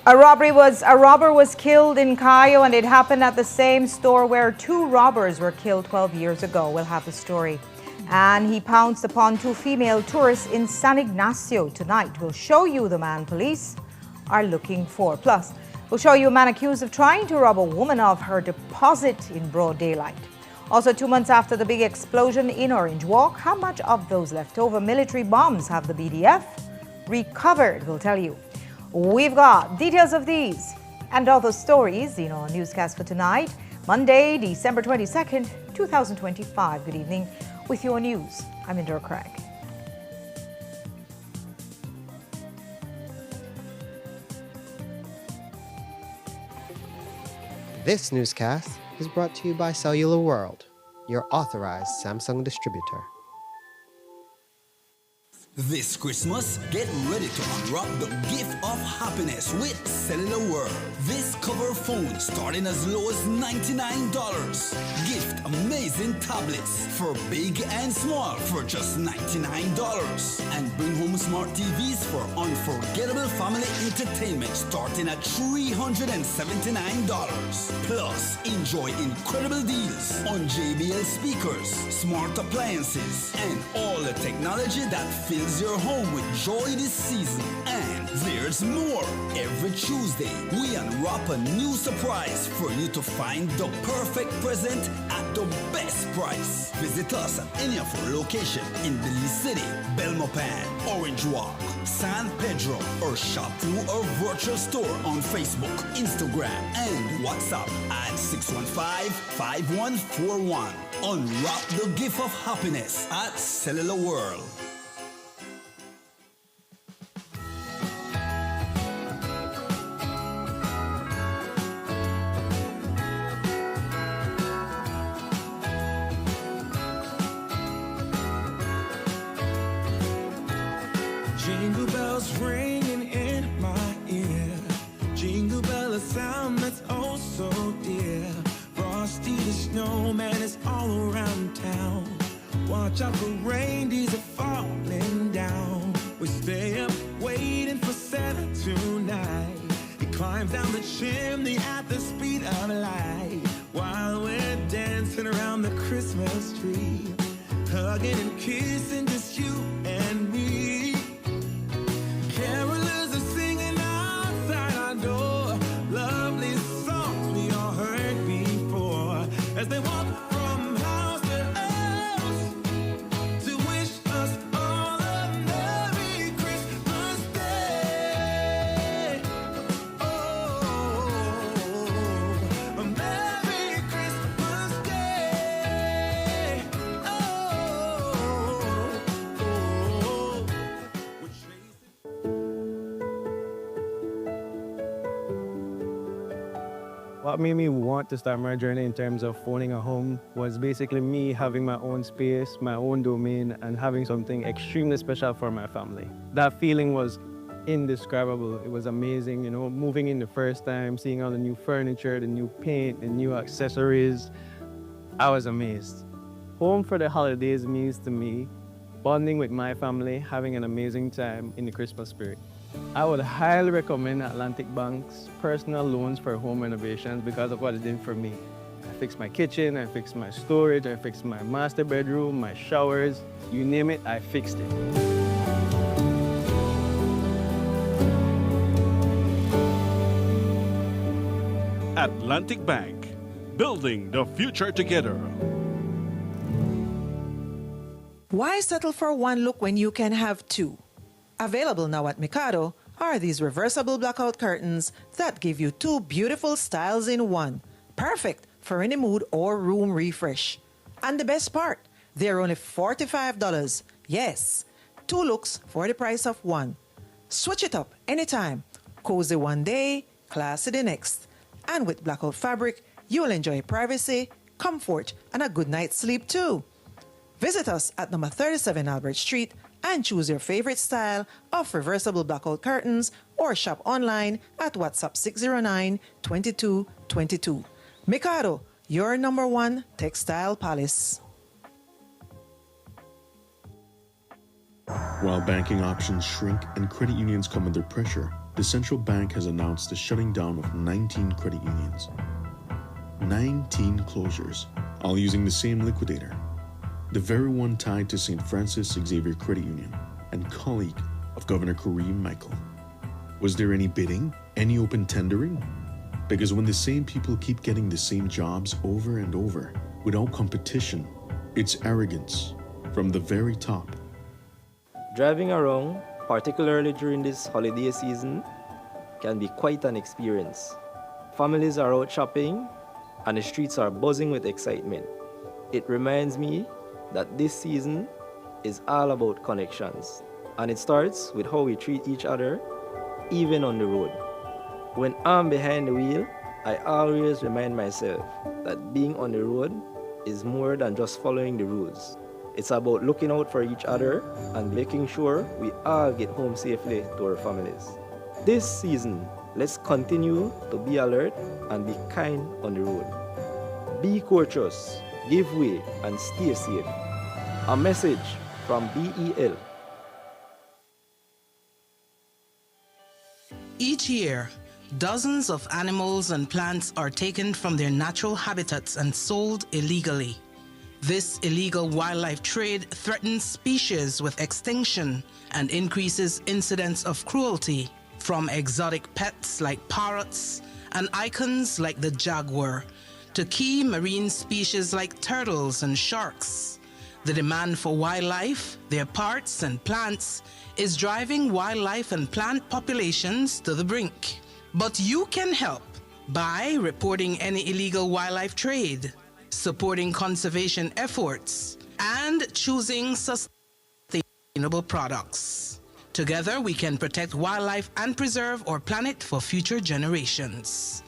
A robber was killed in Cayo, and it happened at the same store where two robbers were killed 12 years ago. We'll have the story. And he pounced upon two female tourists in San Ignacio tonight. We'll show you the man police are looking for. Plus, we'll show you a man accused of trying to rob a woman of her deposit in broad daylight. Also, 2 months after the big explosion in Orange Walk, how much of those leftover military bombs have the BDF recovered? We'll tell you. We've got details of these and other stories in our newscast for tonight, Monday, December 22nd, 2025. Good evening. With your news, I'm Indra Craig. This newscast is brought to you by Cellular World, your authorized Samsung distributor. This Christmas, get ready to unwrap the gift of happiness with Cellular World. This cover phone starting as low as $99. Gift amazing tablets for big and small for just $99. And bring home smart TVs for unforgettable family entertainment starting at $379. Plus, enjoy incredible deals on JBL speakers, smart appliances, and all the technology that fills your home with joy this season. And there's more. Every Tuesday, we unwrap a new surprise for you to find the perfect present at the best price. Visit us at any of our locations in Dili City, Belmopan, Orange Walk, San Pedro, or shop through our virtual store on Facebook, Instagram, and WhatsApp at 615-5141. Unwrap the gift of happiness at Cellular World. Jingle bells ringing in my ear. Jingle bell, a sound that's oh so dear. Frosty the snowman is all around town. Watch out for reindeers are falling down. We stay up waiting for Santa tonight. He climbs down the chimney at the speed of light. While we're dancing around the Christmas tree, hugging and kissing just you and me. Carolers are singing outside our door, lovely songs we all heard before, as they walk from house to house to wish us all a Merry Christmas Day. Oh, a Merry Christmas Day. We're chasing. What made me want to start my journey in terms of owning a home was basically me having my own space, my own domain, and having something extremely special for my family. That feeling was indescribable. It was amazing, you know, moving in the first time, seeing all the new furniture, the new paint, the new accessories. I was amazed. Home for the holidays means to me bonding with my family, having an amazing time in the Christmas spirit. I would highly recommend Atlantic Bank's personal loans for home renovations because of what it did for me. I fixed my kitchen, I fixed my storage, I fixed my master bedroom, my showers, you name it, I fixed it. Atlantic Bank, building the future together. Why settle for one look when you can have two? Available now at Mikado are these reversible blackout curtains that give you two beautiful styles in one. Perfect for any mood or room refresh. And the best part, they're only $45. Yes, two looks for the price of one. Switch it up anytime. Cozy one day, classy the next. And with blackout fabric, you'll enjoy privacy, comfort, and a good night's sleep too. Visit us at number 37 Albert Street and choose your favorite style of reversible blackout curtains or shop online at WhatsApp 609-2222. Mikado, your number one textile palace. While banking options shrink and credit unions come under pressure, the central bank has announced the shutting down of 19 credit unions. 19 closures, all using the same liquidator. The very one tied to St. Francis Xavier Credit Union and colleague of Governor Kareem Michael. Was there any bidding? Any open tendering? Because when the same people keep getting the same jobs over and over without competition, it's arrogance from the very top. Driving around, particularly during this holiday season, can be quite an experience. Families are out shopping and the streets are buzzing with excitement. It reminds me that this season is all about connections, and it starts with how we treat each other, even on the road. When I'm behind the wheel, I always remind myself that being on the road is more than just following the rules. It's about looking out for each other and making sure we all get home safely to our families. This season, let's continue to be alert and be kind on the road. Be courteous, give way, and stay safe. A message from BEL. Each year, dozens of animals and plants are taken from their natural habitats and sold illegally. This illegal wildlife trade threatens species with extinction and increases incidents of cruelty, from exotic pets like parrots and icons like the jaguar to key marine species like turtles and sharks. The demand for wildlife, their parts and plants is driving wildlife and plant populations to the brink. But you can help by reporting any illegal wildlife trade, supporting conservation efforts, and choosing sustainable products. Together, we can protect wildlife and preserve our planet for future generations.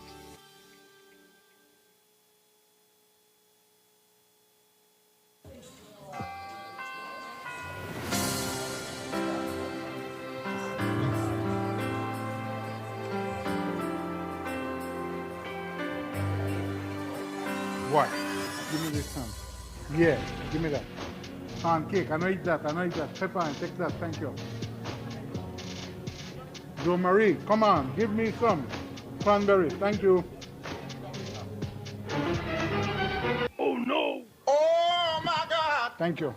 What? Give me this one. Yeah, give me that. Cake. I know eat that. Pepper, take that. Thank you. Jo Marie, come on. Give me some cranberry. Thank you. Oh, no. Oh, my God. Thank you.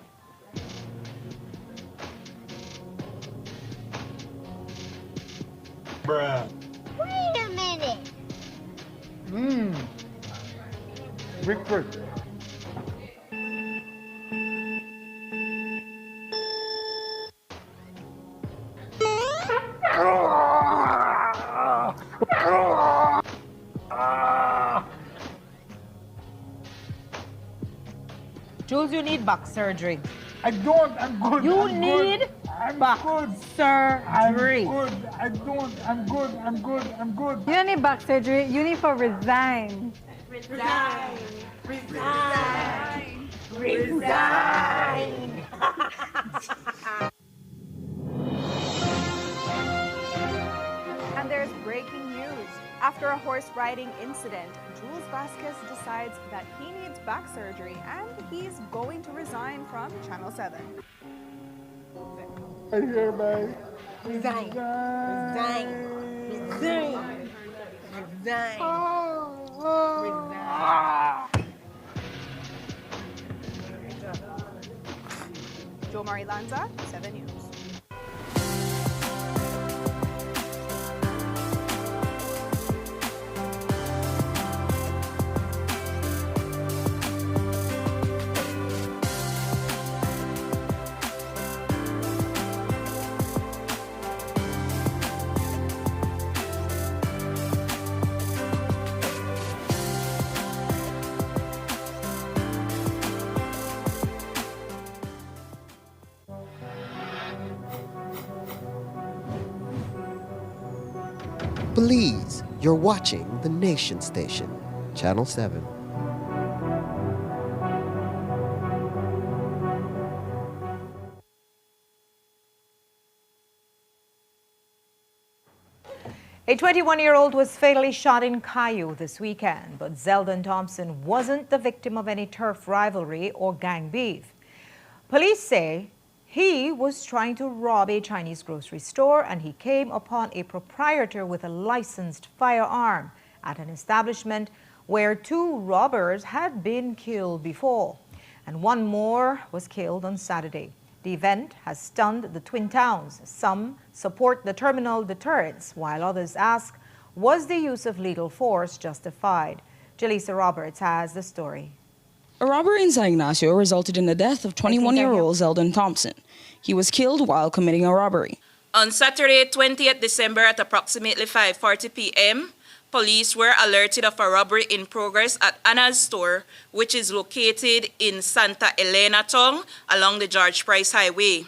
Bruh. Wait a minute. Victory. Jules, you need back surgery. I don't. I'm good. You I'm need good. I'm back good. surgery. I'm good. I don't. I'm good. I'm good. I'm good. You don't need back surgery. You need to resign. Resign. Resign. Resign. And there's breaking news. After a horse riding incident, Jules Vasquez decides that he needs back surgery and he's going to resign from Channel 7. I hereby Resign. Resign. Resign. Resign. Jo Marie Lanza, 7 News. Please, you're watching the Nation Station, Channel 7. A 21-year-old was fatally shot in Caillou this weekend, but Zeldon Thompson wasn't the victim of any turf rivalry or gang beef. Police say He was trying to rob a Chinese grocery store and he came upon a proprietor with a licensed firearm at an establishment where 2 robbers had been killed before, and 1 more was killed on Saturday. The event has stunned the Twin Towns. Some support the terminal deterrence, while others ask, was the use of lethal force justified? Jaleesa Roberts has the story. A robbery in San Ignacio resulted in the death of 21-year-old Zeldon Thompson. He was killed while committing a robbery. On Saturday, 20th December at approximately 5:40 p.m., police were alerted of a robbery in progress at Anna's store, which is located in Santa Elena Town along the George Price Highway.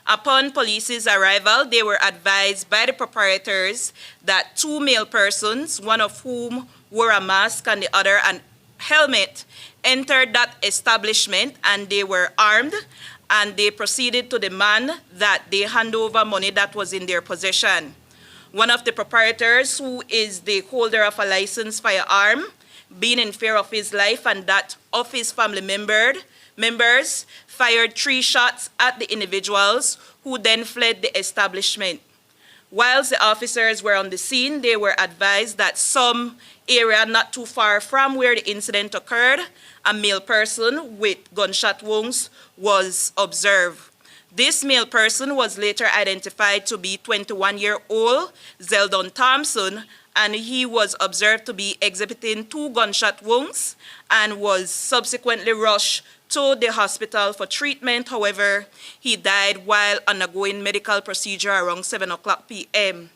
Upon police's arrival, they were advised by the proprietors that 2 male persons, one of whom wore a mask and the other an helmet, entered that establishment and they were armed, and they proceeded to demand that they hand over money that was in their possession. One of the proprietors, who is the holder of a licensed firearm, being in fear of his life and that of his family members, fired 3 shots at the individuals, who then fled the establishment. Whilst the officers were on the scene, they were advised that some area not too far from where the incident occurred, a male person with gunshot wounds was observed. This male person was later identified to be 21-year-old Zeldon Thompson, and he was observed to be exhibiting 2 gunshot wounds and was subsequently rushed to the hospital for treatment. However, he died while undergoing medical procedure around 7:00 p.m.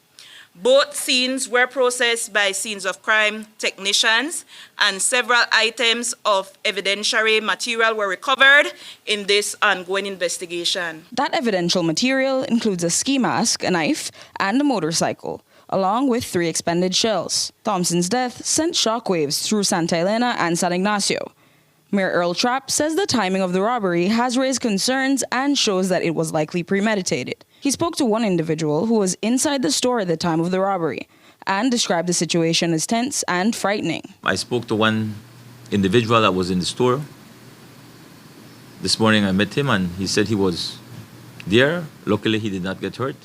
Both scenes were processed by scenes of crime technicians, and several items of evidentiary material were recovered in this ongoing investigation. That evidential material includes a ski mask, a knife, and a motorcycle, along with 3 expended shells. Thompson's death sent shockwaves through Santa Elena and San Ignacio. Mayor Earl Trapp says the timing of the robbery has raised concerns and shows that it was likely premeditated. He spoke to one individual who was inside the store at the time of the robbery and described the situation as tense and frightening. I spoke to one individual that was in the store. This morning I met him and he said he was there. Luckily he did not get hurt.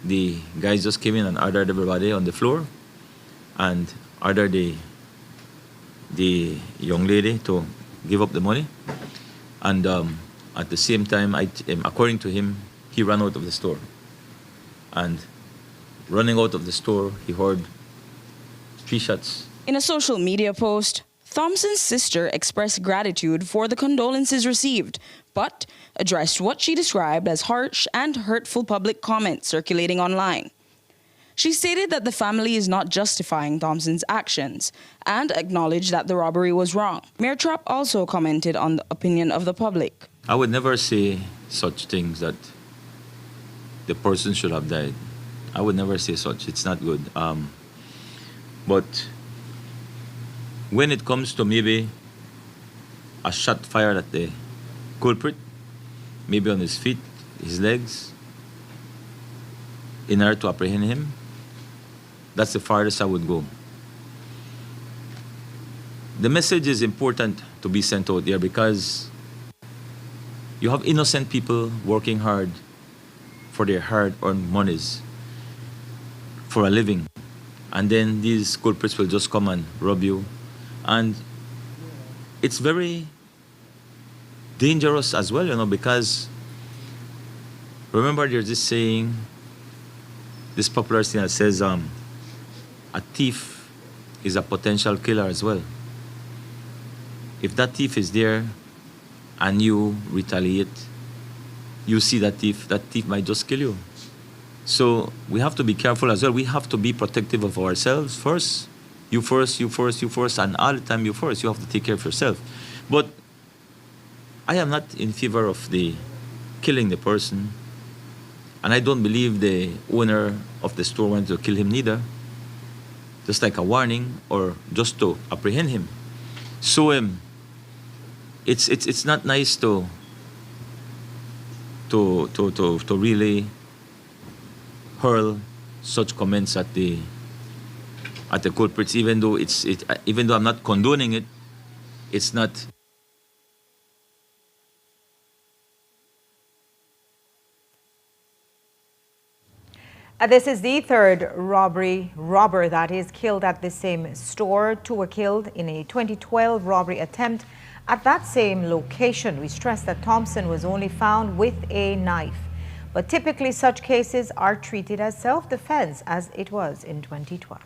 The guys just came in and ordered everybody on the floor and ordered the young lady to give up the money. And at the same time, according to him, he ran out of the store. And running out of the store, he heard 3 shots. In a social media post, Thompson's sister expressed gratitude for the condolences received, but addressed what she described as harsh and hurtful public comments circulating online. She stated that the family is not justifying Thompson's actions and acknowledged that the robbery was wrong. Mayor Trapp also commented on the opinion of the public. I would never say such things that the person should have died. I would never say such. It's not good. But when it comes to maybe a shot fired at the culprit, maybe on his feet, his legs, in order to apprehend him, that's the farthest I would go. The message is important to be sent out there because you have innocent people working hard for their hard-earned monies for a living. And then these culprits will just come and rob you. And it's very dangerous as well, because remember there's this saying, this popular saying that says, a thief is a potential killer as well. If that thief is there and you retaliate, you see that thief might just kill you. So we have to be careful as well. We have to be protective of ourselves first. You first, and all the time you first. You have to take care of yourself. But I am not in favor of the killing the person. And I don't believe the owner of the store wanted to kill him neither. Just like a warning or just to apprehend him. So it's not nice to really hurl such comments at the culprits, even though I'm not condoning it. It's not This is the third robber that is killed at the same store. Two were killed in a 2012 robbery attempt at that same location. We stress that Thompson was only found with a knife. But typically such cases are treated as self-defense, as it was in 2012.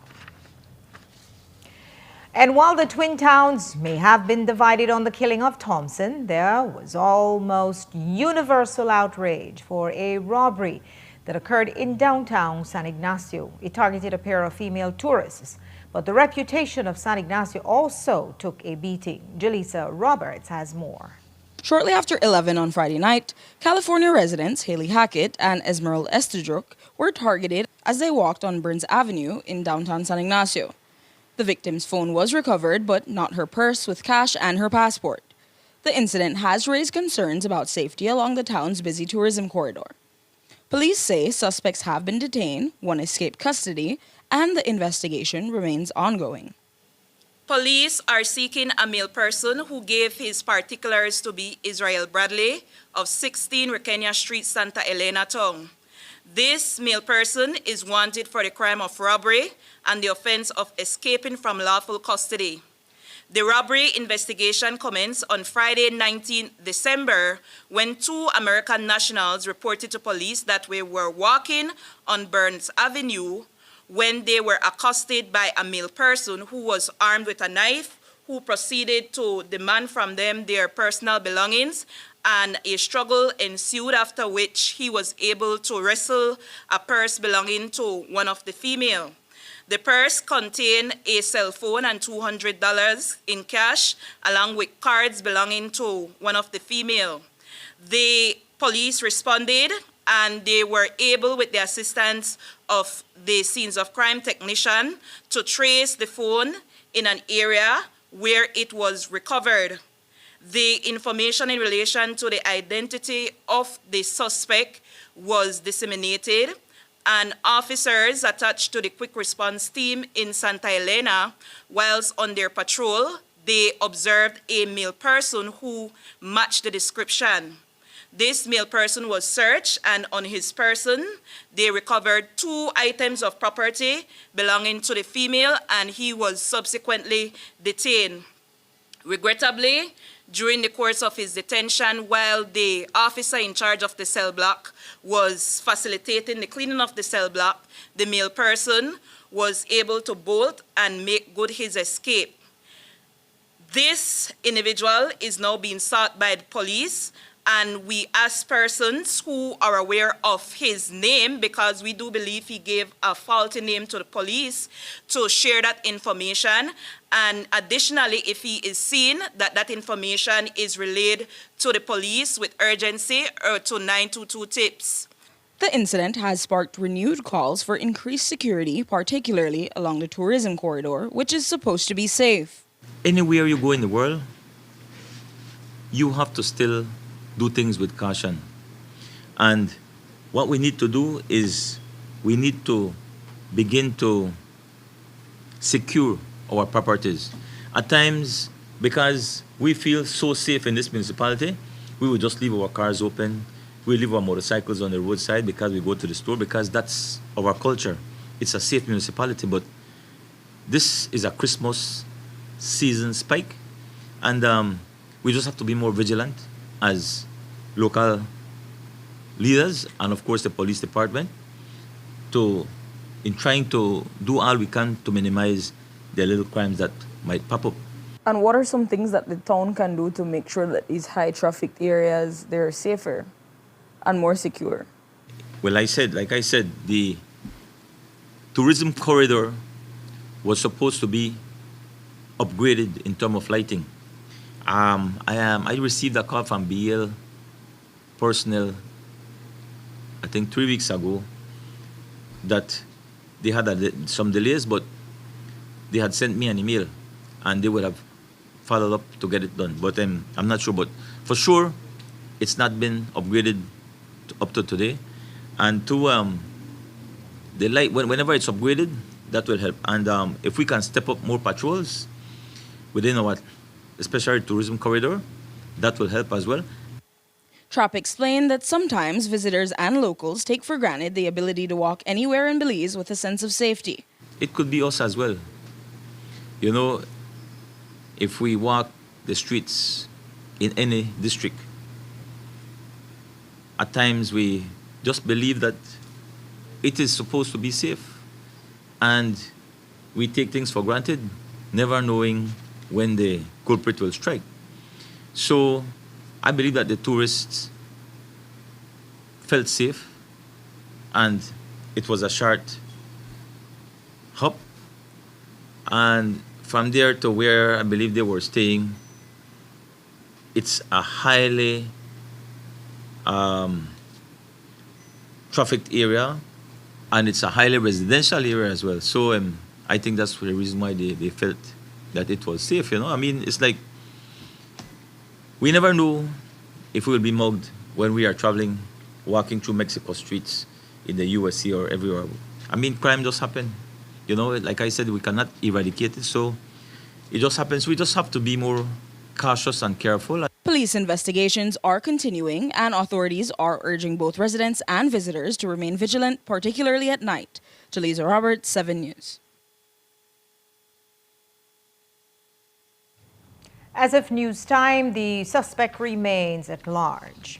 And while the Twin Towns may have been divided on the killing of Thompson, there was almost universal outrage for a robbery that occurred in downtown San Ignacio. It targeted a pair of female tourists, but the reputation of San Ignacio also took a beating. Jaleesa Roberts has more. Shortly after 11 on Friday night, California residents Haley Hackett and Esmeralda Estedruk were targeted as they walked on Burns Avenue in downtown San Ignacio. The victim's phone was recovered, but not her purse with cash and her passport. The incident has raised concerns about safety along the town's busy tourism corridor. Police say suspects have been detained, one escaped custody, and the investigation remains ongoing. Police are seeking a male person who gave his particulars to be Israel Bradley of 16 Requena Street, Santa Elena Town. This male person is wanted for the crime of robbery and the offense of escaping from lawful custody. The robbery investigation commenced on Friday, 19 December, when two American nationals reported to police that they were walking on Burns Avenue when they were accosted by a male person who was armed with a knife, who proceeded to demand from them their personal belongings, and a struggle ensued, after which he was able to wrestle a purse belonging to one of the female. The purse contained a cell phone and $200 in cash, along with cards belonging to one of the female. The police responded, and they were able, with the assistance of the scenes of crime technician, to trace the phone in an area where it was recovered. The information in relation to the identity of the suspect was disseminated, and officers attached to the quick response team in Santa Elena, whilst on their patrol, they observed a male person who matched the description. This male person was searched, and on his person, they recovered 2 items of property belonging to the female, and he was subsequently detained. Regrettably, during the course of his detention, while the officer in charge of the cell block was facilitating the cleaning of the cell block, the male person was able to bolt and make good his escape. This individual is now being sought by the police, and we ask persons who are aware of his name, because we do believe he gave a faulty name to the police, to share that information. And additionally, if he is seen, that information is relayed to the police with urgency or to 922 tips. The incident has sparked renewed calls for increased security, particularly along the tourism corridor, which is supposed to be safe. Anywhere you go in the world, you have to still do things with caution. And what we need to do is we need to begin to secure our properties. At times, because we feel so safe in this municipality, we will just leave our cars open, we leave our motorcycles on the roadside because we go to the store, because that's our culture. It's a safe municipality, but this is a Christmas season spike, and we just have to be more vigilant as local leaders and of course the police department in trying to do all we can to minimize the little crimes that might pop up. And what are some things that the town can do to make sure that these high trafficked areas, they're safer and more secure? Well, like I said, the tourism corridor was supposed to be upgraded in terms of lighting. I received a call from BL personnel, I think 3 weeks ago, that they had some delays, but they had sent me an email and they would have followed up to get it done. But I'm not sure, but for sure, it's not been upgraded up to today. And to the light, whenever it's upgraded, that will help. And if we can step up more patrols within our, especially tourism corridor, that will help as well. Trapp explained that sometimes visitors and locals take for granted the ability to walk anywhere in Belize with a sense of safety. It could be us as well. You know, if we walk the streets in any district, at times we just believe that it is supposed to be safe. And we take things for granted, never knowing when the culprit will strike. So I believe that the tourists felt safe, and it was a short hop. And from there to where I believe they were staying, it's a highly trafficked area, and it's a highly residential area as well. So I think that's the reason why they felt that it was safe, you know. I mean, it's like we never know if we will be mugged when we are traveling, walking through Mexico streets in the USA or everywhere. I mean, crime just happens. You know, like I said, we cannot eradicate it, so it just happens. We just have to be more cautious and careful. Police investigations are continuing, and authorities are urging both residents and visitors to remain vigilant, particularly at night. Jaleesa Roberts, 7 News. As of news time, the suspect remains at large.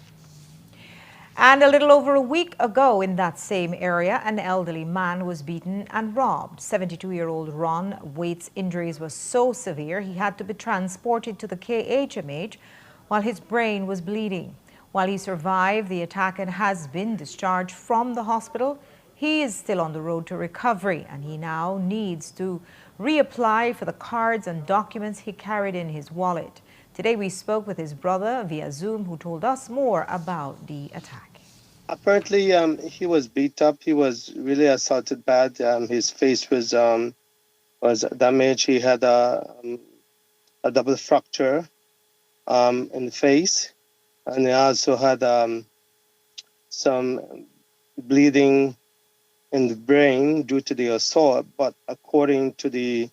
And a little over a week ago in that same area, an elderly man was beaten and robbed. 72-year-old Ron Waite's injuries were so severe he had to be transported to the KHMH while his brain was bleeding. While he survived the attack and has been discharged from the hospital, he is still on the road to recovery, and he now needs to reapply for the cards and documents he carried in his wallet. Today we spoke with his brother via Zoom, who told us more about the attack. Apparently, he was beat up. He was really assaulted bad. His face was damaged. He had a double fracture in the face, and he also had some bleeding in the brain due to the assault. But according to the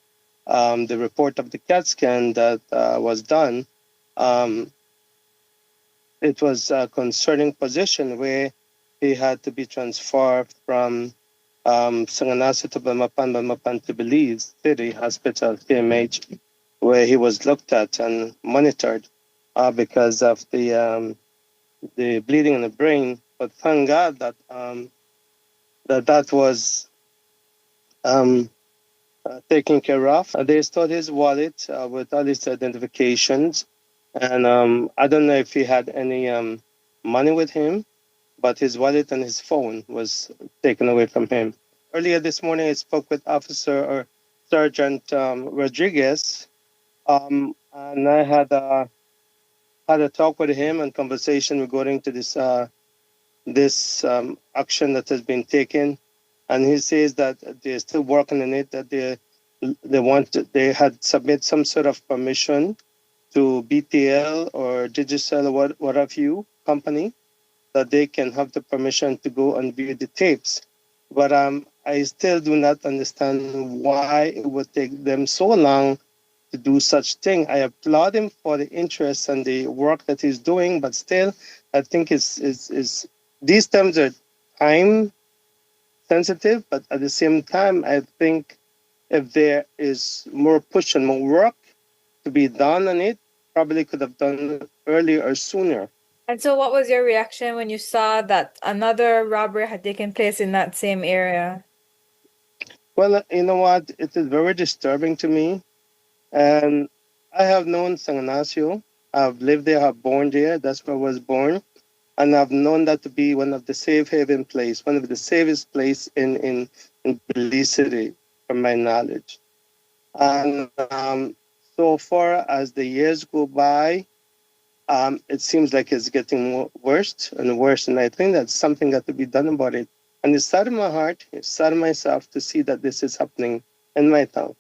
report of the CAT scan that was done, it was a concerning position where he had to be transferred from Sanganasa to Bamapan to Belize City Hospital, KMH, where he was looked at and monitored because of the bleeding in the brain. But thank God that that was taken care of. They stole his wallet with all his identifications, and I don't know if he had any money with him, but his wallet and his phone was taken away from him. Earlier this morning, I spoke with Sergeant Rodriguez, and I had a talk with him and conversation regarding to this action that has been taken, and he says that they're still working on it. That they had submit some sort of permission to BTL or Digicel or what have you company, that they can have the permission to go and view the tapes. But I still do not understand why it would take them so long to do such thing. I applaud him for the interest and the work that he's doing, but still, I think these terms are time sensitive, but at the same time, I think if there is more push and more work to be done on it, probably could have done it earlier or sooner. And so what was your reaction when you saw that another robbery had taken place in that same area? Well, you know what? It is very disturbing to me. And I have known San Ignacio. I've lived there, I've born there. That's where I was born. And I've known that to be one of the safe haven place, one of the safest place in Belize City, from my knowledge. And so far as the years go by, it seems like it's getting worse and worse. And I think that something got to be done about it. And it's sad in my heart, it's sad in myself to see that this is happening in my town.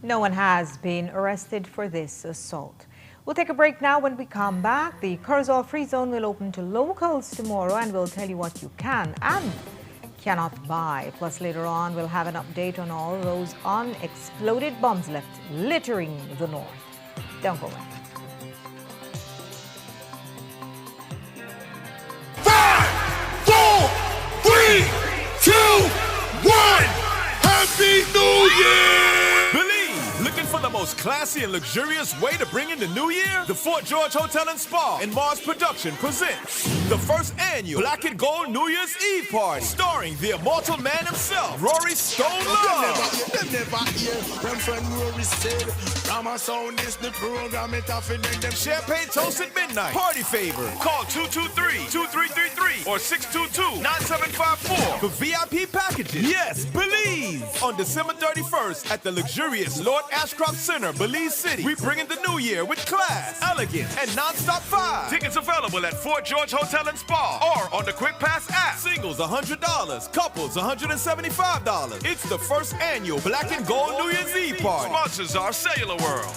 No one has been arrested for this assault. We'll take a break now. When we come back, the Curzon Free Zone will open to locals tomorrow, and we'll tell you what you can and cannot buy. Plus, later on, we'll have an update on all those unexploded bombs left littering the north. Don't go away. 2, 1! Happy New Year! Believe, looking for the most classy and luxurious way to bring in the new year? The Fort George Hotel and Spa and Mars Production presents the first annual Black and Gold New Year's Eve party, starring the immortal man himself, Rory Stone Love. Them never hear them friend Rory said, Rama sound is the program, it often them. Champagne toast at midnight. Party favor. Call 223-2333 or 622-9754 for VIP packages. Yes, Belize! On December 31st at the luxurious Lord Ashcroft Center, Belize City, we bring in the new year with class, elegance, and non-stop vibes. Tickets available at Fort George Hotel and Spa or on the Quick Pass app. Singles $100, couples $175. It's the first annual Black and Gold New Year's Eve party. Sponsors are Cellular World.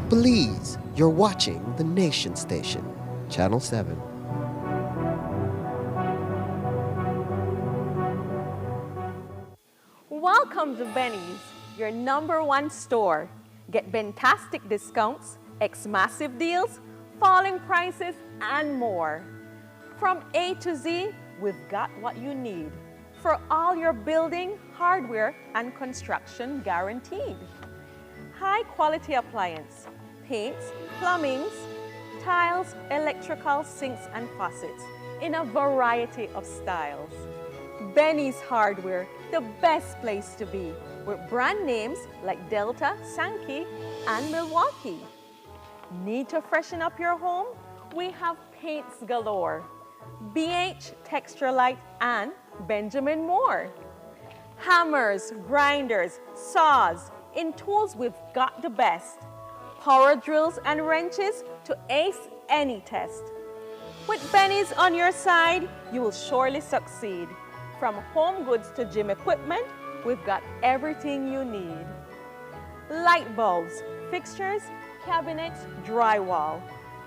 Belize, you're watching the Nation Station, Channel 7. Welcome to Benny's, your #1 store. Get fantastic discounts, massive deals, falling prices, and more. From A to Z, we've got what you need for all your building, hardware, and construction guaranteed. High quality appliance, paints, plumbings, tiles, electrical sinks and faucets in a variety of styles. Benny's Hardware, the best place to be, with brand names like Delta, Sankey, and Milwaukee. Need to freshen up your home? We have paints galore. BH, Texturelight, and Benjamin Moore. Hammers, grinders, saws. In tools, we've got the best. Power drills and wrenches to ace any test. With Benny's on your side, you will surely succeed. From home goods to gym equipment, we've got everything you need. Light bulbs, fixtures, cabinets, drywall.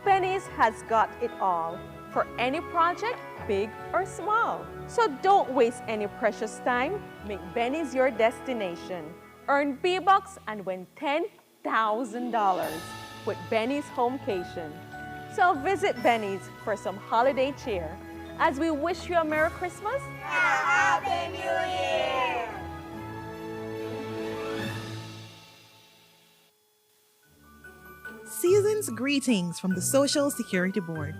Benny's has got it all for any project, big or small. So don't waste any precious time. Make Benny's your destination. Earn B-Bucks and win $10,000 with Benny's Homecation. So visit Benny's for some holiday cheer as we wish you a Merry Christmas and a Happy New Year! Season's greetings from the Social Security Board.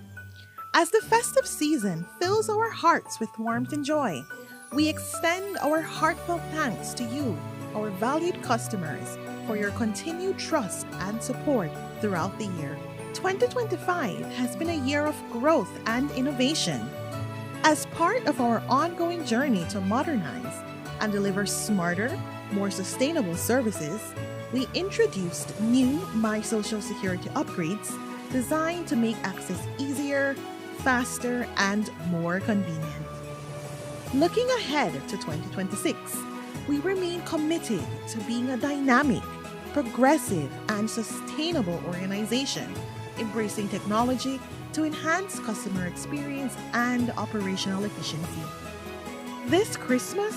As the festive season fills our hearts with warmth and joy, we extend our heartfelt thanks to you, our valued customers, for your continued trust and support throughout the year. 2025 has been a year of growth and innovation. As part of our ongoing journey to modernize and deliver smarter, more sustainable services, we introduced new My Social Security upgrades designed to make access easier, faster, and more convenient. Looking ahead to 2026, we remain committed to being a dynamic, progressive, and sustainable organization, embracing technology to enhance customer experience and operational efficiency. This Christmas,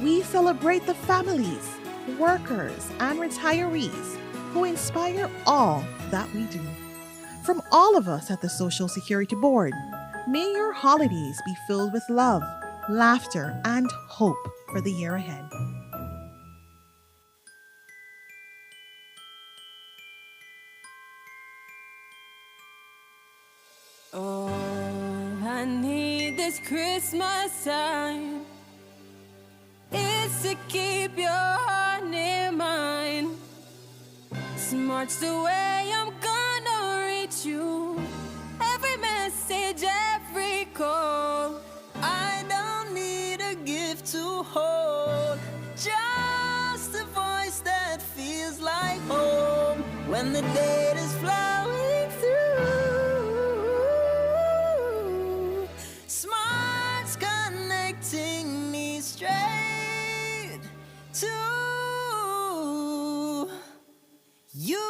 we celebrate the families, workers, and retirees who inspire all that we do. From all of us at the Social Security Board, may your holidays be filled with love, laughter, and hope for the year ahead. All I need this Christmas time is to keep your heart near mine. Smart's the way I'm gonna reach you. Every message, every call. I don't need a gift to hold, just a voice that feels like home when the date is flowing through. Smart's connecting me straight to you.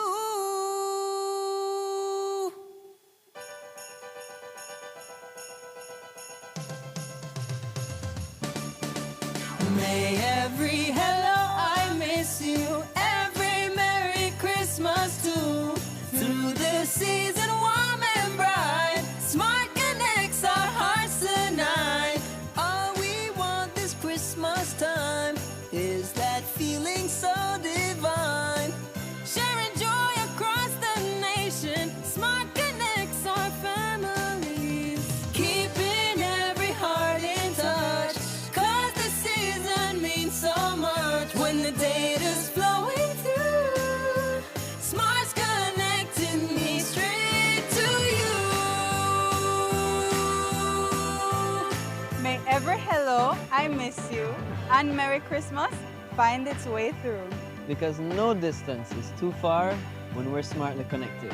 I miss you, and Merry Christmas find its way through. Because no distance is too far when we're smartly connected.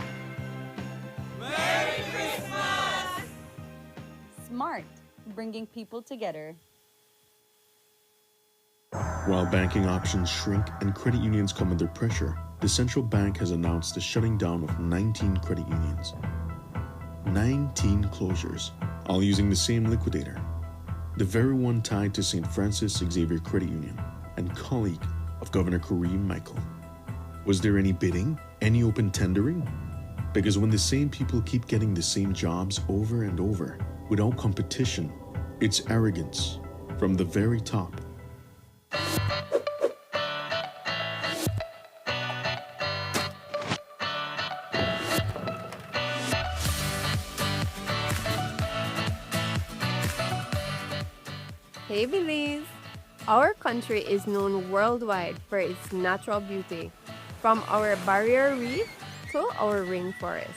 Merry Christmas! Smart, bringing people together. While banking options shrink and credit unions come under pressure, the central bank has announced the shutting down of 19 credit unions. 19 closures, all using the same liquidator. The very one tied to St. Francis Xavier Credit Union and colleague of Governor Kareem Michael. Was there any bidding? Any open tendering? Because when the same people keep getting the same jobs over and over, without competition, it's arrogance from the very top. Hey Belize! Our country is known worldwide for its natural beauty, from our barrier reef to our rainforest.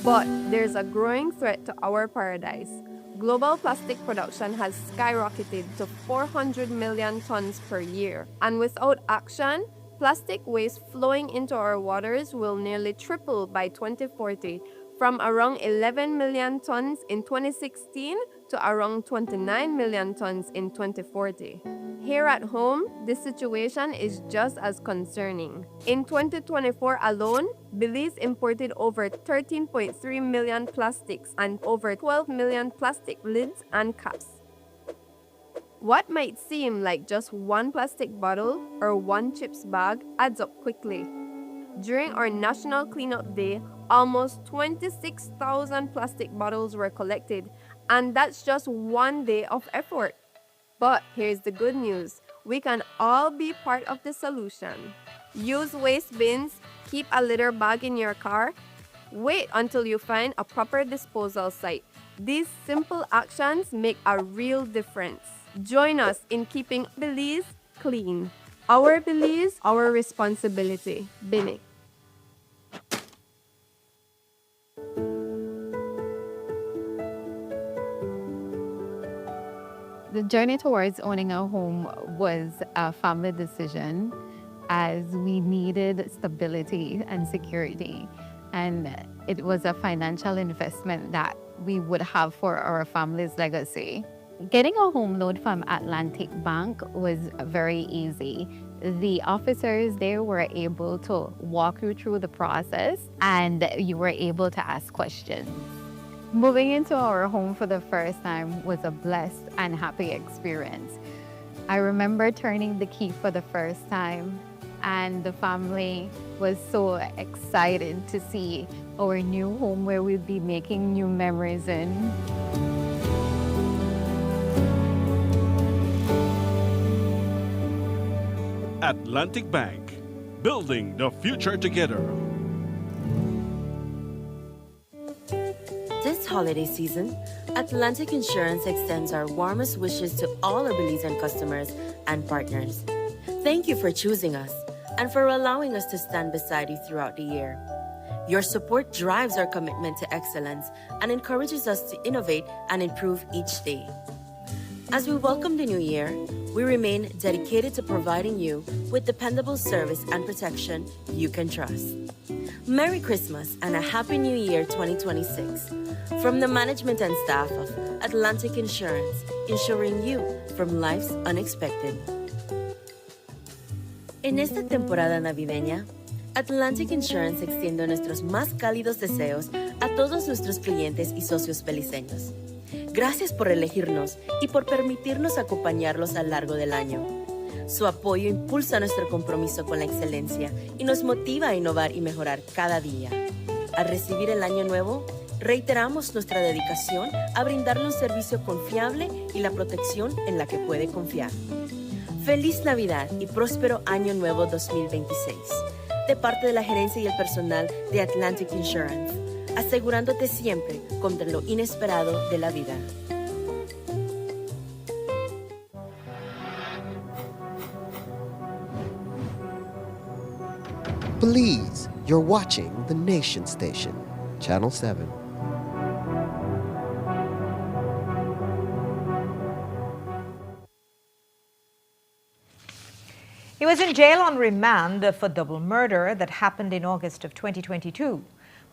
But there's a growing threat to our paradise. Global plastic production has skyrocketed to 400 million tons per year, and without action, plastic waste flowing into our waters will nearly triple by 2040, from around 11 million tons in 2016 to around 29 million tons in 2040. Here at home, the situation is just as concerning. In 2024 alone, Belize imported over 13.3 million plastics and over 12 million plastic lids and caps. What might seem like just one plastic bottle or one chips bag adds up quickly. During our National Cleanup Day, almost 26,000 plastic bottles were collected, and that's just one day of effort. But here's the good news. We can all be part of the solution. Use waste bins, keep a litter bag in your car, wait until you find a proper disposal site. These simple actions make a real difference. Join us in keeping Belize clean. Our Belize, our responsibility. Bini. The journey towards owning a home was a family decision as we needed stability and security. And it was a financial investment that we would have for our family's legacy. Getting a home loan from Atlantic Bank was very easy. The officers there were able to walk you through the process and you were able to ask questions. Moving into our home for the first time was a blessed and happy experience. I remember turning the key for the first time, and the family was so excited to see our new home where we'll be making new memories in. Atlantic Bank, building the future together. This holiday season, Atlantic Insurance extends our warmest wishes to all our Belizean customers and partners. Thank you for choosing us and for allowing us to stand beside you throughout the year. Your support drives our commitment to excellence and encourages us to innovate and improve each day. As we welcome the new year, we remain dedicated to providing you with dependable service and protection you can trust. Merry Christmas and a Happy New Year 2026 from the management and staff of Atlantic Insurance, insuring you from life's unexpected. En esta temporada navideña, Atlantic Insurance extiende nuestros más cálidos deseos a todos nuestros clientes y socios beliceños. Gracias por elegirnos y por permitirnos acompañarlos a lo largo del año. Su apoyo impulsa nuestro compromiso con la excelencia y nos motiva a innovar y mejorar cada día. Al recibir el año nuevo, reiteramos nuestra dedicación a brindarle un servicio confiable y la protección en la que puede confiar. Feliz Navidad y próspero Año Nuevo 2026, de parte de la gerencia y el personal de Atlantic Insurance, asegurándote siempre contra lo inesperado de la vida. Belize, you're watching the Nation Station, Channel 7. in jail on remand for double murder that happened in August of 2022.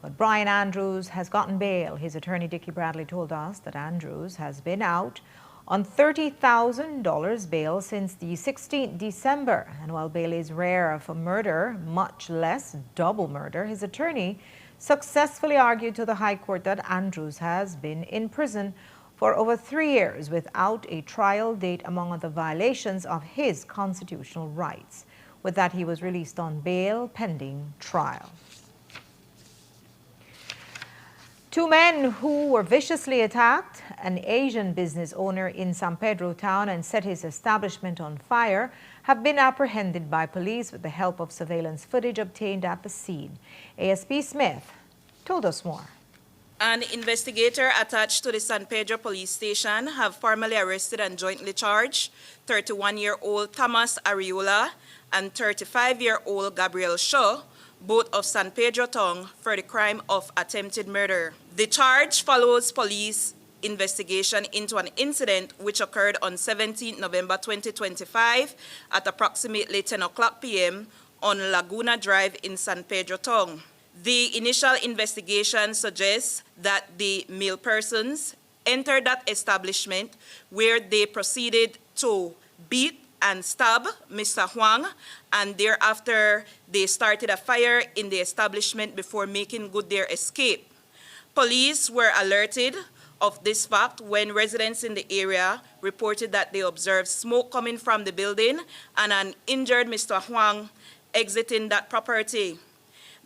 But Brian Andrews has gotten bail. His attorney, Dickie Bradley, told us that Andrews has been out on $30,000 bail since the 16th December. And while bail is rare for murder, much less double murder, his attorney successfully argued to the High Court that Andrews has been in prison for over 3 years without a trial date, among other violations of his constitutional rights. With that, he was released on bail pending trial. 2 men who were viciously attacked an Asian business owner in San Pedro town and set his establishment on fire have been apprehended by police with the help of surveillance footage obtained at the scene. ASP Smith told us more. An investigator attached to the San Pedro police station have formally arrested and jointly charged 31-year-old Thomas Ariola and 35-year-old Gabriel Shaw, both of San Pedro town, for the crime of attempted murder. The charge follows police investigation into an incident which occurred on 17 November 2025 at approximately 10 o'clock p.m. on Laguna Drive in San Pedro town. The initial investigation suggests that the male persons entered that establishment where they proceeded to beat and stab Mr. Huang, and thereafter they started a fire in the establishment before making good their escape. Police were alerted of this fact when residents in the area reported that they observed smoke coming from the building and an injured Mr. Huang exiting that property.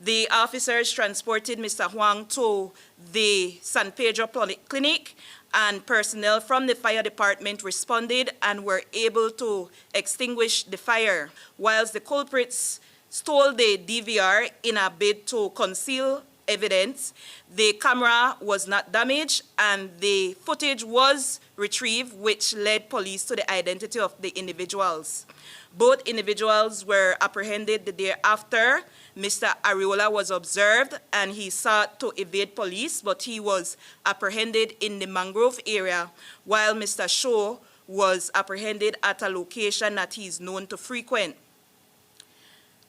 The officers transported Mr. Huang to the San Pedro Clinic, and personnel from the fire department responded and were able to extinguish the fire, whilst the culprits stole the DVR in a bid to conceal evidence. The camera was not damaged and the footage was retrieved, which led police to the identity of the individuals. Both individuals were apprehended the day after. Mr. Ariola was observed and he sought to evade police, but he was apprehended in the mangrove area, while Mr. Shaw was apprehended at a location that he is known to frequent.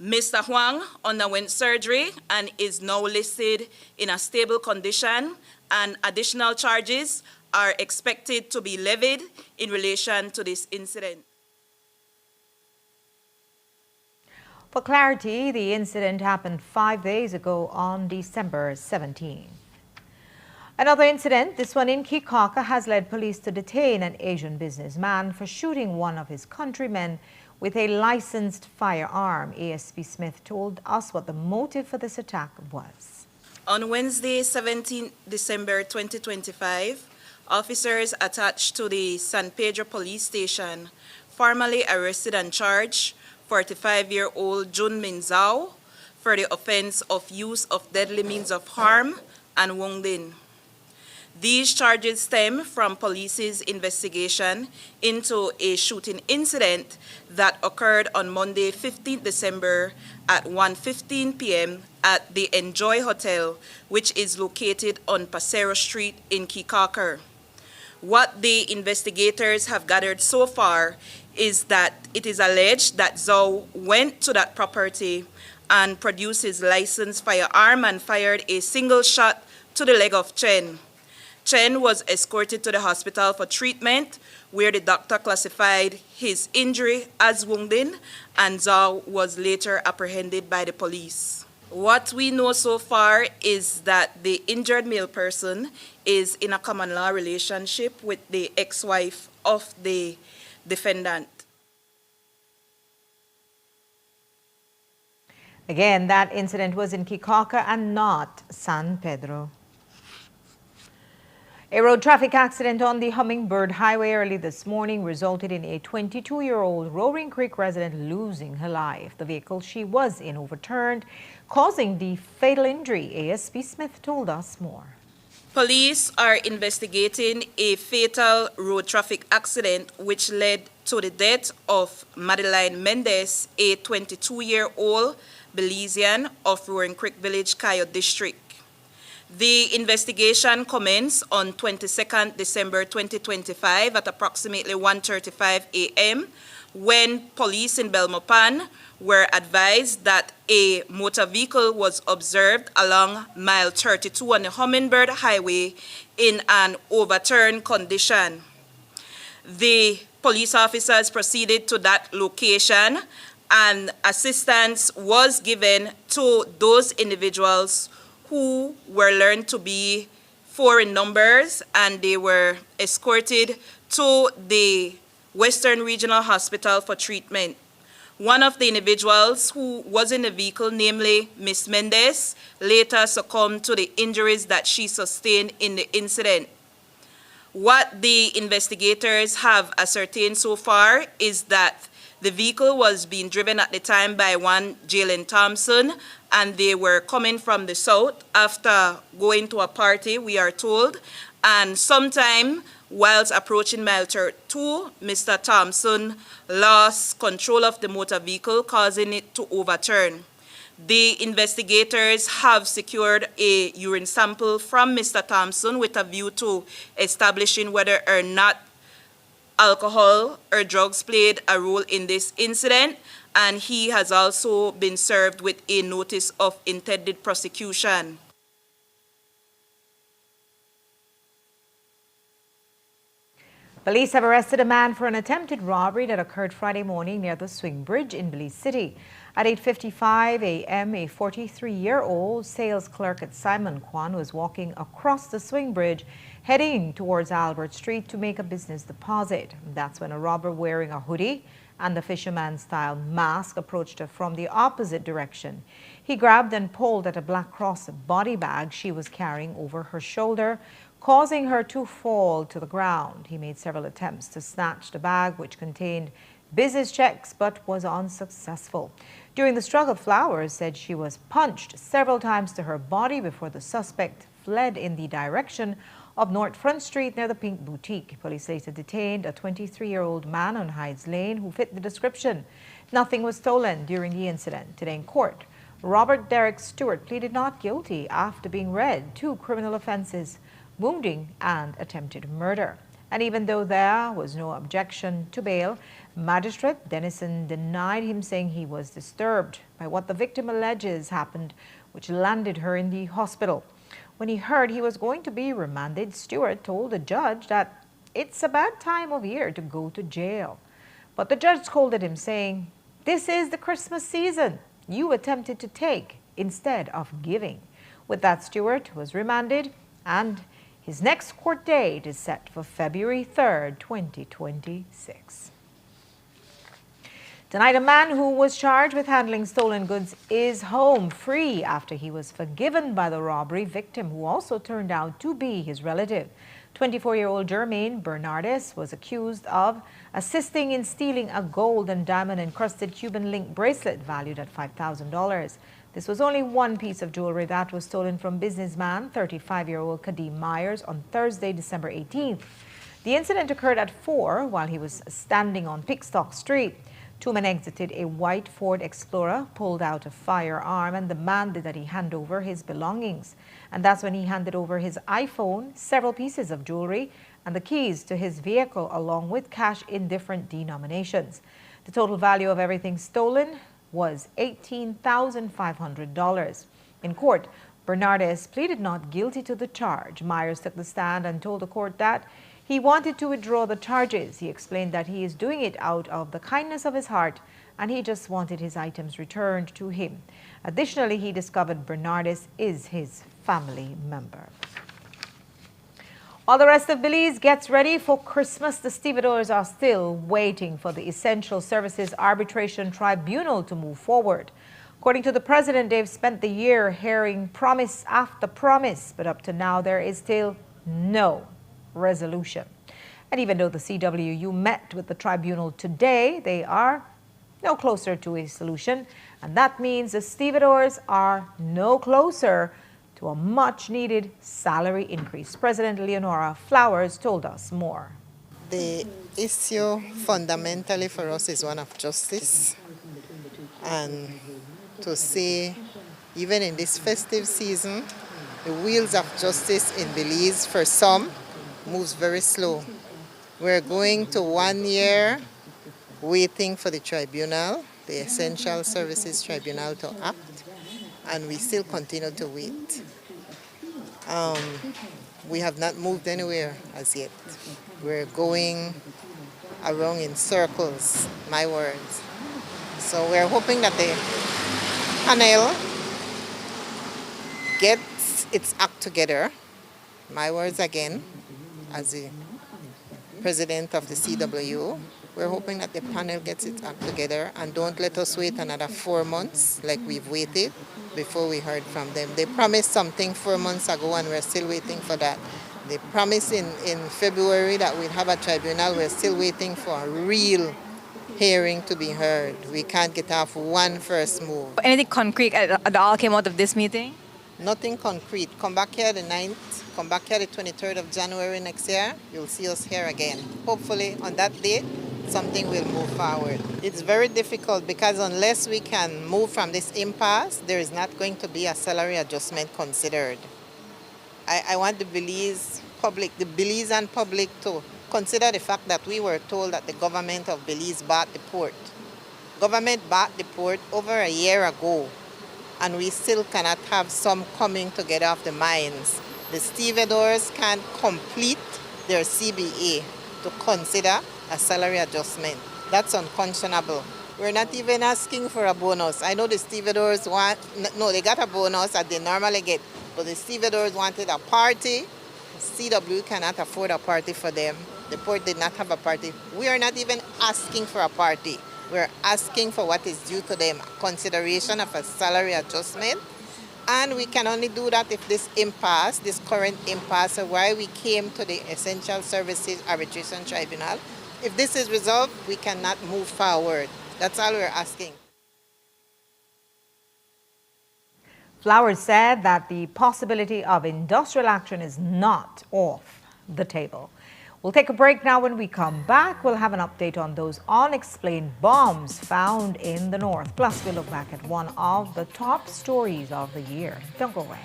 Mr. Huang underwent surgery and is now listed in a stable condition, and additional charges are expected to be levied in relation to this incident. For clarity, the incident happened 5 days ago on December 17. Another incident, this one in Kikaka, has led police to detain an Asian businessman for shooting one of his countrymen with a licensed firearm. ASP Smith told us what the motive for this attack was. On Wednesday, 17 December 2025, officers attached to the San Pedro police station formally arrested and charged 45-year-old Jun Min Zhao for the offense of use of deadly means of harm and wounding. These charges stem from police's investigation into a shooting incident that occurred on Monday, 15 December at 1:15 p.m. at the Enjoy Hotel, which is located on Pasero Street in Kikaka. What the investigators have gathered so far is that it is alleged that Zhao went to that property and produced his licensed firearm and fired a single shot to the leg of Chen. Chen was escorted to the hospital for treatment, where the doctor classified his injury as wounding, and Zhao was later apprehended by the police. What we know so far is that the injured male person is in a common law relationship with the ex-wife of the defendant. Again, that incident was in Kikaka and not San Pedro. A road traffic accident on the Hummingbird Highway early this morning resulted in a 22-year-old Roaring Creek resident losing her life. The vehicle she was in overturned, causing the fatal injury. ASP Smith told us more. Police are investigating a fatal road traffic accident which led to the death of Madeline Mendez, a 22-year-old Belizean of Roaring Creek Village, Cayo District. The investigation commenced on 22nd December 2025 at approximately 1:35 a.m. when police in Belmopan were advised that a motor vehicle was observed along mile 32 on the Hummingbird Highway in an overturned condition. The police officers proceeded to that location and assistance was given to those individuals who were learned to be 4 in numbers, and they were escorted to the Western Regional Hospital for treatment. One of the individuals who was in the vehicle, namely Miss Mendez, later succumbed to the injuries that she sustained in the incident. What the investigators have ascertained so far is that the vehicle was being driven at the time by one Jalen Thompson, and they were coming from the south after going to a party, we are told, and sometime whilst approaching mile 2, Mr. Thompson lost control of the motor vehicle, causing it to overturn. The investigators have secured a urine sample from Mr. Thompson with a view to establishing whether or not alcohol or drugs played a role in this incident, and he has also been served with a notice of intended prosecution. Police have arrested a man for an attempted robbery that occurred Friday morning near the Swing Bridge in Belize City. At 8:55 a.m., a 43-year-old sales clerk at Simon Kwan was walking across the Swing Bridge, heading towards Albert Street to make a business deposit. That's when a robber wearing a hoodie and the fisherman-style mask approached her from the opposite direction. He grabbed and pulled at a Black Cross body bag she was carrying over her shoulder, causing her to fall to the ground. He made several attempts to snatch the bag, which contained business checks, but was unsuccessful. During the struggle, Flowers said she was punched several times to her body before the suspect fled in the direction of North Front Street near the Pink Boutique. Police later detained a 23-year-old man on Hydes Lane who fit the description. Nothing was stolen during the incident. Today in court, Robert Derek Stewart pleaded not guilty after being read 2 criminal offenses: wounding and attempted murder. And even though there was no objection to bail, Magistrate Dennison denied him, saying he was disturbed by what the victim alleges happened, which landed her in the hospital. When he heard he was going to be remanded, Stewart told the judge that it's a bad time of year to go to jail. But the judge scolded him, saying, "This is the Christmas season. You attempted to take instead of giving." With that, Stewart was remanded, and his next court date is set for February 3rd, 2026. Tonight, a man who was charged with handling stolen goods is home free after he was forgiven by the robbery victim, who also turned out to be his relative. 24-year-old Jermaine Bernardes was accused of assisting in stealing a gold and diamond-encrusted Cuban link bracelet valued at $5,000. This was only one piece of jewelry that was stolen from businessman 35-year-old Kadeem Myers on Thursday, December 18th. The incident occurred at 4 while he was standing on Pickstock Street. 2 men exited a white Ford Explorer, pulled out a firearm, and demanded that he hand over his belongings. And that's when he handed over his iPhone, several pieces of jewelry, and the keys to his vehicle, along with cash in different denominations. The total value of everything stolen was $18,500. In court, Bernardes pleaded not guilty to the charge. Myers took the stand and told the court that he wanted to withdraw the charges. He explained that he is doing it out of the kindness of his heart, and he just wanted his items returned to him. Additionally, he discovered Bernardes is his family member. While the rest of Belize gets ready for Christmas, the stevedores are still waiting for the Essential Services Arbitration Tribunal to move forward. According to the president, they've spent the year hearing promise after promise, but up to now there is still no resolution. And even though the CWU met with the tribunal today, they are no closer to a solution, and that means the stevedores are no closer to a much-needed salary increase. President Leonora Flowers told us more. The issue fundamentally for us is one of justice, and to see, even in this festive season, the wheels of justice in Belize, for some, moves very slow. We're going to 1 year waiting for the tribunal, the Essential Services Tribunal, to act, and we still continue to wait. We have not moved anywhere as yet. We're going around in circles, my words. So we're hoping that the panel gets its act together, my words again, as the president of the CW. We're hoping that the panel gets its act together and don't let us wait another 4 months like we've waited before we heard from them. They promised something 4 months ago and we're still waiting for that. They promised in February that we'd have a tribunal. We're still waiting for a real hearing to be heard. We can't get off one first move. Anything concrete at all came out of this meeting? Nothing concrete. Come back here the 9th, come back here the 23rd of January next year. You'll see us here again. Hopefully on that date, something will move forward. It's very difficult because unless we can move from this impasse, there is not going to be a salary adjustment considered. I want the Belize and public to consider the fact that we were told that the government of Belize bought the port. Government bought the port over a year ago, and we still cannot have some coming to get off the mines. The stevedores can't complete their CBA to consider a salary adjustment. That's unconscionable. We're not even asking for a bonus. I know the stevedores they got a bonus that they normally get, but the stevedores wanted a party. CW cannot afford a party for them. The port did not have a party. We are not even asking for a party. We're asking for what is due to them, consideration of a salary adjustment. And we can only do that if this current impasse, why we came to the Essential Services Arbitration Tribunal, if this is resolved, we cannot move forward. That's all we're asking. Flowers said that the possibility of industrial action is not off the table. We'll take a break now. When we come back, we'll have an update on those unexplained bombs found in the north. Plus, we'll look back at one of the top stories of the year. Don't go away.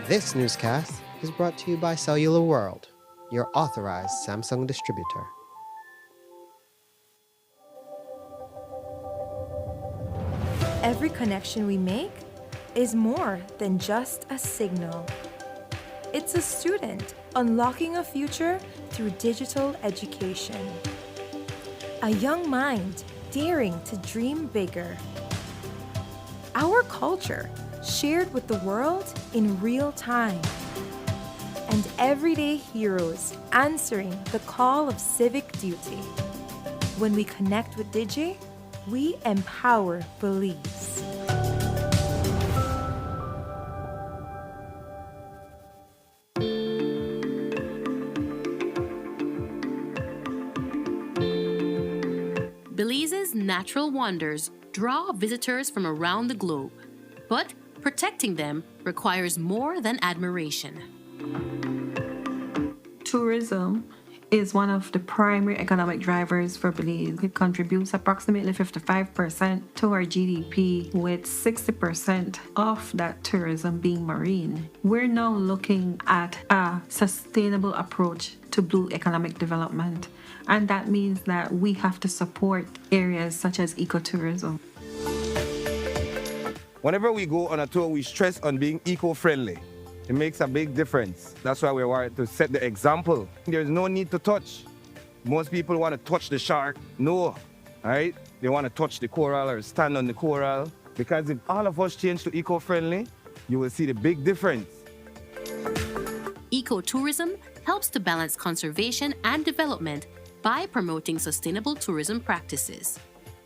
This newscast is brought to you by Cellular World, your authorized Samsung distributor. Every connection we make is more than just a signal. It's a student unlocking a future through digital education. A young mind daring to dream bigger. Our culture shared with the world in real time. And everyday heroes answering the call of civic duty. When we connect with Digi, we empower Belize. Belize's natural wonders draw visitors from around the globe, but protecting them requires more than admiration. Tourism is one of the primary economic drivers for Belize. It contributes approximately 55% to our GDP, with 60% of that tourism being marine. We're now looking at a sustainable approach to blue economic development, and that means that we have to support areas such as ecotourism. Whenever we go on a tour, we stress on being eco-friendly. It makes a big difference. That's why we want to set the example. There's no need to touch. Most people want to touch the shark. No, right? They want to touch the coral or stand on the coral. Because if all of us change to eco-friendly, you will see the big difference. Ecotourism helps to balance conservation and development by promoting sustainable tourism practices.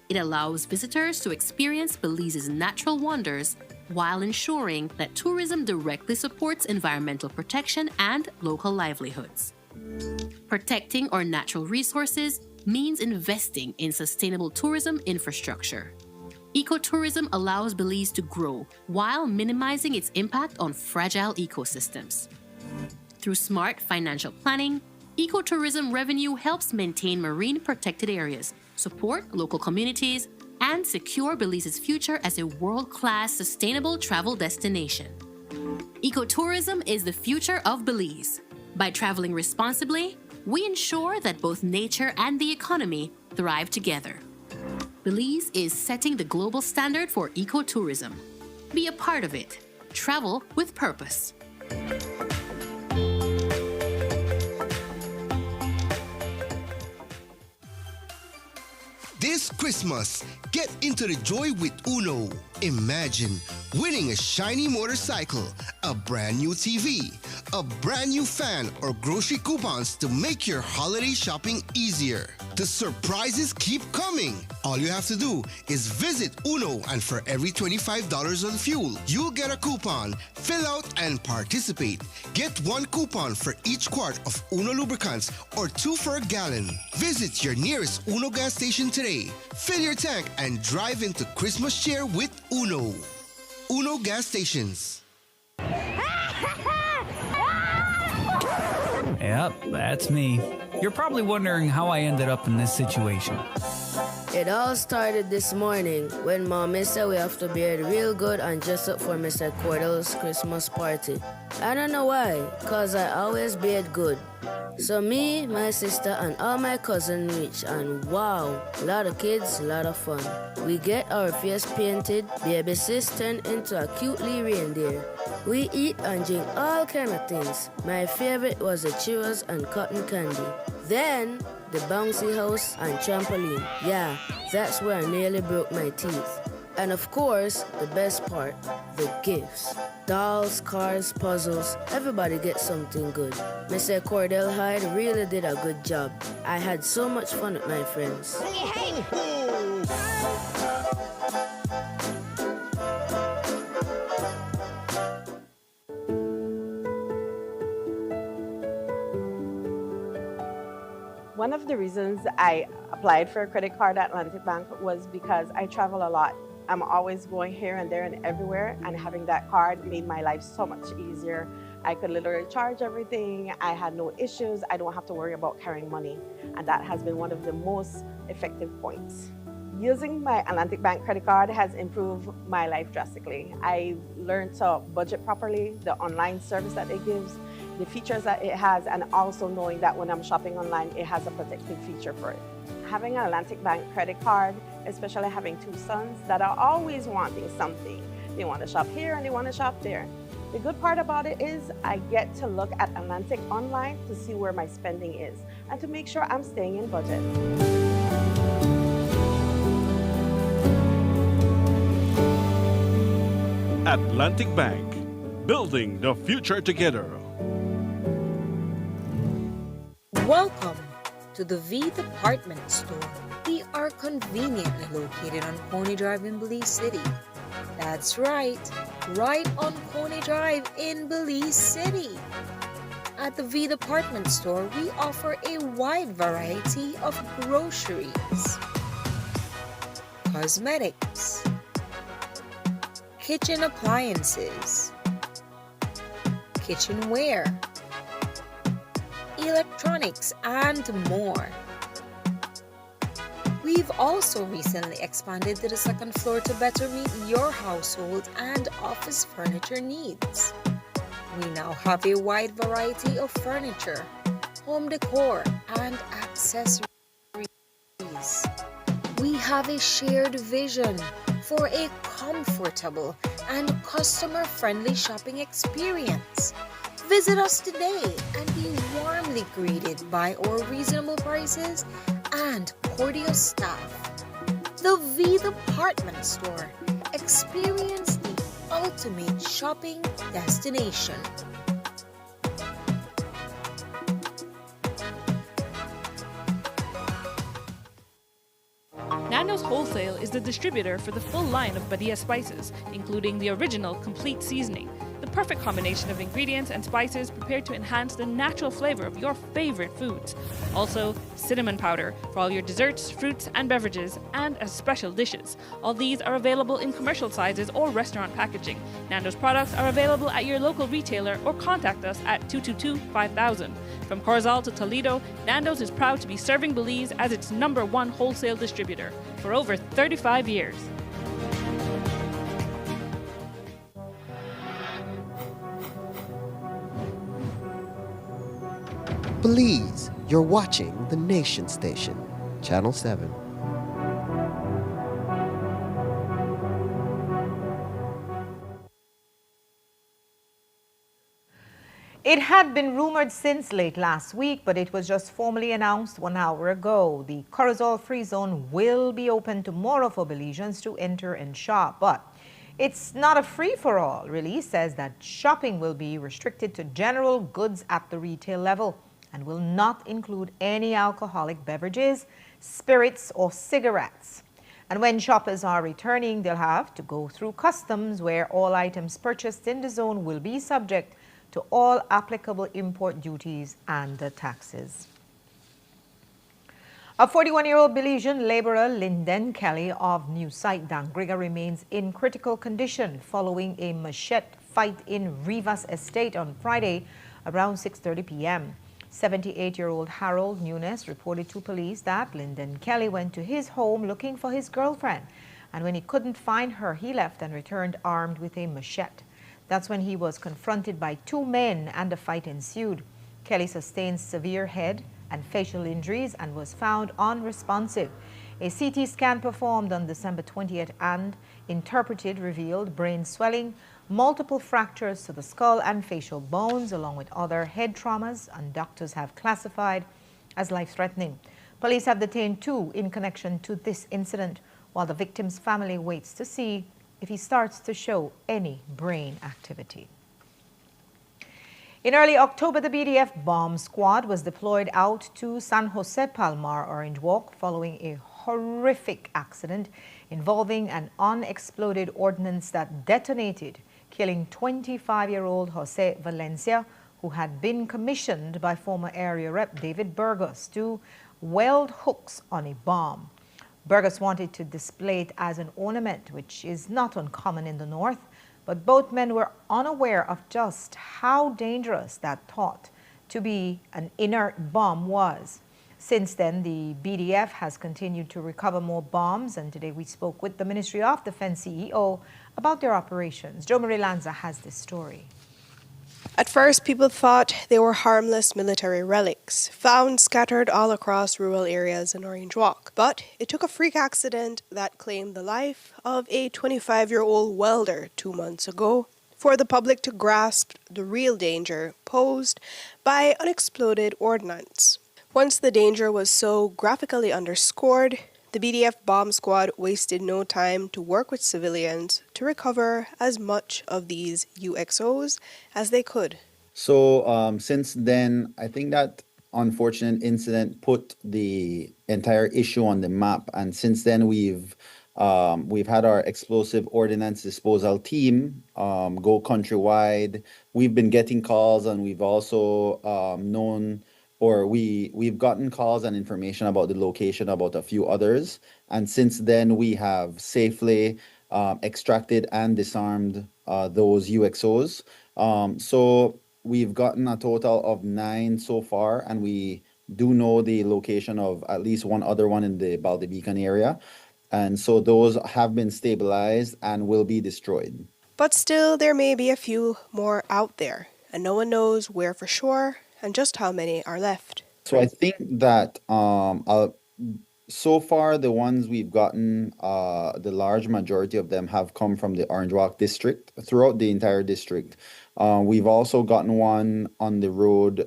It allows visitors to experience Belize's natural wonders while ensuring that tourism directly supports environmental protection and local livelihoods. Protecting our natural resources means investing in sustainable tourism infrastructure. Ecotourism allows Belize to grow while minimizing its impact on fragile ecosystems. Through smart financial planning, ecotourism revenue helps maintain marine protected areas, support local communities, and secure Belize's future as a world-class sustainable travel destination. Ecotourism is the future of Belize. By traveling responsibly, we ensure that both nature and the economy thrive together. Belize is setting the global standard for ecotourism. Be a part of it. Travel with purpose. This Christmas, get into the joy with Uno. Imagine winning a shiny motorcycle, a brand new TV, a brand new fan, or grocery coupons to make your holiday shopping easier. The surprises keep coming. All you have to do is visit Uno, and for every $25 on fuel, you'll get a coupon. Fill out and participate. Get 1 coupon for each quart of Uno lubricants or 2 for a gallon. Visit your nearest Uno gas station today. Fill your tank and drive into Christmas cheer with Uno. Uno gas stations. Yep, that's me. You're probably wondering how I ended up in this situation. It all started this morning when Mommy said we have to behave real good and dress up for Mr. Cordell's Christmas party. I don't know why, cause I always behave good. So me, my sister, and all my cousins reach, and wow, a lot of kids, a lot of fun. We get our face painted, baby sis turned into a cutely reindeer. We eat and drink all kind of things. My favorite was the churros and cotton candy. Then, the bouncy house and trampoline. Yeah, that's where I nearly broke my teeth. And of course, the best part, the gifts. Dolls, cars, puzzles, everybody gets something good. Mr. Cordell Hyde really did a good job. I had so much fun with my friends. One of the reasons I applied for a credit card at Atlantic Bank was because I travel a lot. I'm always going here and there and everywhere, and having that card made my life so much easier. I could literally charge everything. I had no issues. I don't have to worry about carrying money. And that has been one of the most effective points. Using my Atlantic Bank credit card has improved my life drastically. I learned to budget properly, the online service that it gives, the features that it has, and also knowing that when I'm shopping online, it has a protective feature for it. Having an Atlantic Bank credit card, especially having 2 sons that are always wanting something. They want to shop here and they want to shop there. The good part about it is I get to look at Atlantic online to see where my spending is and to make sure I'm staying in budget. Atlantic Bank, building the future together. Welcome to the V Department Store. We are conveniently located on Coney Drive in Belize City. That's right on Coney Drive in Belize City. At the V Department Store, we offer a wide variety of groceries, cosmetics, kitchen appliances, kitchenware, electronics, and more. We've also recently expanded to the 2nd floor to better meet your household and office furniture needs. We now have a wide variety of furniture, home decor, and accessories. We have a shared vision for a comfortable and customer-friendly shopping experience. Visit us today and be warmly greeted by our reasonable prices and cordial staff. The V Department Store. Experience the ultimate shopping destination. Nando's Wholesale is the distributor for the full line of Badia spices, including the original complete seasoning, the perfect combination of ingredients and spices prepared to enhance the natural flavor of your favorite foods. Also, cinnamon powder for all your desserts, fruits, and beverages, and as special dishes. All these are available in commercial sizes or restaurant packaging. Nando's products are available at your local retailer or contact us at 222-5000. From Corzal to Toledo, Nando's is proud to be serving Belize as its #1 wholesale distributor for over 35 years. Belize, you're watching the Nation Station, Channel 7. It had been rumored since late last week, but it was just formally announced 1 hour ago. The Corozal Free Zone will be open tomorrow for Belizeans to enter and shop, but it's not a free-for-all. Release says that shopping will be restricted to general goods at the retail level and will not include any alcoholic beverages, spirits, or cigarettes. And when shoppers are returning, they'll have to go through customs where all items purchased in the zone will be subject to all applicable import duties and taxes. A 41-year-old Belizean laborer, Linden Kelly of New Site, Dangriga, remains in critical condition following a machete fight in Rivas Estate on Friday around 6:30 p.m. 78-year-old Harold Nunes reported to police that Linden Kelly went to his home looking for his girlfriend, and when he couldn't find her, he left and returned armed with a machete. That's when he was confronted by two men and a fight ensued. Kelly sustained severe head and facial injuries and was found unresponsive. A CT scan performed on December 20th and interpreted revealed brain swelling, multiple fractures to the skull and facial bones, along with other head traumas, and doctors have classified as life-threatening. Police have detained two in connection to this incident, while the victim's family waits to see if he starts to show any brain activity. In early October, the BDF bomb squad was deployed out to San Jose Palmar Orange Walk following a horrific accident involving an unexploded ordnance that detonated, killing 25-year-old Jose Valencia, who had been commissioned by former area rep David Burgos to weld hooks on a bomb. Burgos wanted to display it as an ornament, which is not uncommon in the North, but both men were unaware of just how dangerous that thought to be an inert bomb was. Since then, the BDF has continued to recover more bombs, and today we spoke with the Ministry of Defense CEO about their operations. Jo Marie Lanza has this story. At first, people thought they were harmless military relics, found scattered all across rural areas in Orange Walk. But it took a freak accident that claimed the life of a 25-year-old welder 2 months ago for the public to grasp the real danger posed by unexploded ordnance. Once the danger was so graphically underscored, the BDF bomb squad wasted no time to work with civilians to recover as much of these UXOs as they could. So since then, I think that unfortunate incident put the entire issue on the map. And since then, we've had our explosive ordnance disposal team go countrywide. We've been getting calls, and we've also we've gotten calls and information about the location about a few others. And since then, we have safely extracted and disarmed those UXOs. So we've gotten a total of 9 so far, and we do know the location of at least one other one in the Baldy Beacon area. And so those have been stabilized and will be destroyed. But still, there may be a few more out there, and no one knows where for sure and just how many are left. So I think that so far the ones we've gotten, the large majority of them have come from the Orange Walk district, throughout the entire district. We've also gotten one on the road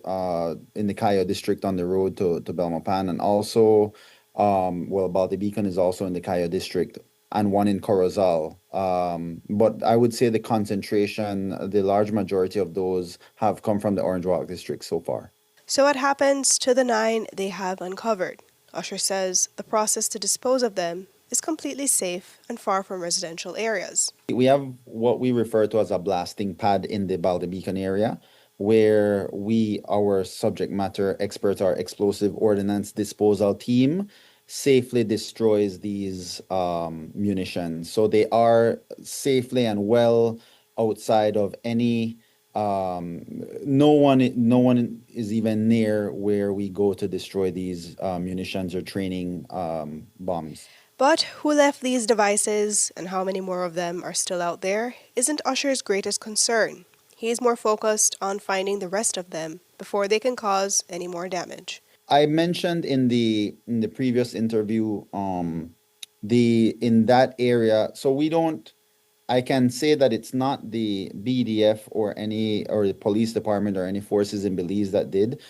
in the Cayo district on the road to Belmopan, and also, Baldy Beacon is also in the Cayo district, and one in Corozal. But I would say the concentration, the large majority of those have come from the Orange Walk district so far. So what happens to the 9 they have uncovered? Usher says the process to dispose of them is completely safe and far from residential areas. We have what we refer to as a blasting pad in the Baldy Beacon area, where our subject matter experts, our explosive ordnance disposal team, safely destroys these munitions. So they are safely and well outside of any no one is even near where we go to destroy these munitions or training bombs. But who left these devices and how many more of them are still out there isn't Usher's greatest concern. He is more focused on finding the rest of them before they can cause any more damage. I mentioned in the previous interview, the in that area. So we don't. I can say that it's not the BDF or the police department or any forces in Belize that did.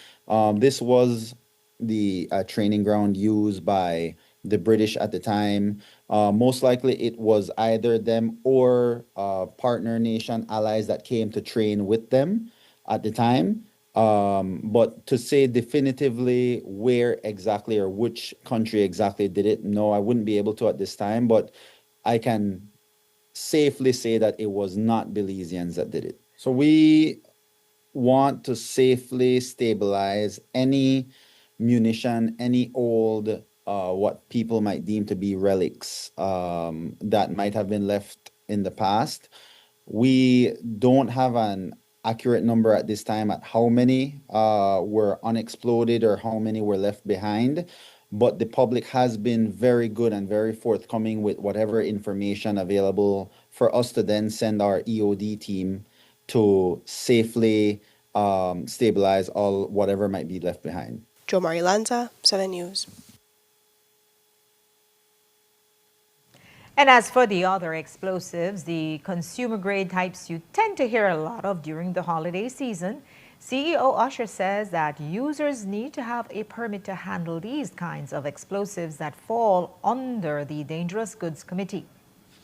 This was the training ground used by the British at the time. Most likely, it was either them or partner nation allies that came to train with them at the time. But to say definitively where exactly or which country exactly did it, no, I wouldn't be able to at this time. But I can safely say that it was not Belizeans that did it. So we want to safely stabilize any munition, any old, what people might deem to be relics that might have been left in the past. We don't have an accurate number at this time at how many were unexploded or how many were left behind, but the public has been very good and very forthcoming with whatever information available for us to then send our EOD team to safely stabilize all whatever might be left behind. Jo Marie Lanza, 7 News. And as for the other explosives, the consumer grade types you tend to hear a lot of during the holiday season, CEO Usher says that users need to have a permit to handle these kinds of explosives that fall under the Dangerous Goods Committee.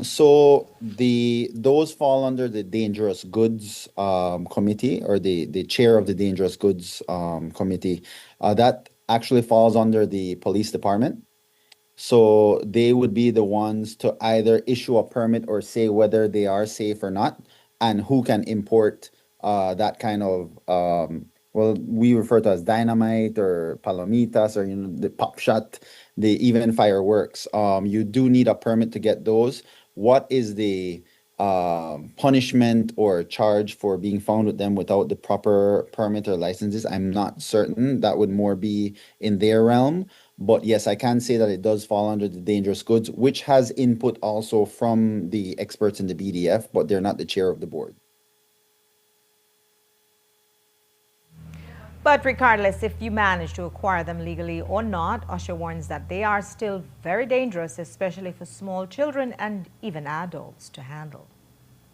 So those fall under the Dangerous Goods Committee, or the chair of the Dangerous Goods Committee. That actually falls under the police department. So they would be the ones to either issue a permit or say whether they are safe or not, and who can import that kind of well, we refer to as dynamite or palomitas or the pop shot, the even fireworks. You do need a permit to get those. What is the punishment or charge for being found with them without the proper permit or licenses? I'm not certain. That would more be in their realm. But yes, I can say that it does fall under the dangerous goods, which has input also from the experts in the BDF, but they're not the chair of the board. But regardless, if you manage to acquire them legally or not, Usher warns that they are still very dangerous, especially for small children and even adults to handle.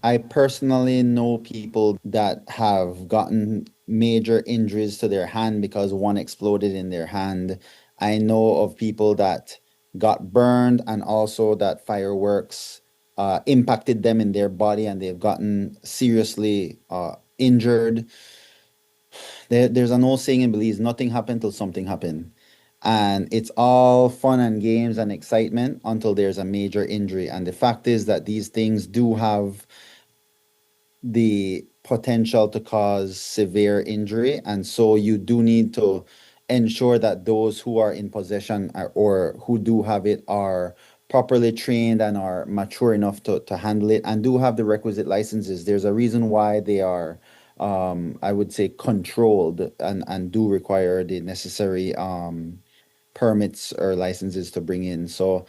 I personally know people that have gotten major injuries to their hand because one exploded in their hand. I know of people that got burned and also that fireworks impacted them in their body and they've gotten seriously injured. There's an old saying in Belize, nothing happened till something happened. And it's all fun and games and excitement until there's a major injury. And the fact is that these things do have the potential to cause severe injury. And so you do need to ensure that those who are in possession or who do have it are properly trained and are mature enough to handle it and do have the requisite licenses. There's a reason why they are I would say controlled and do require the necessary permits or licenses to bring in. So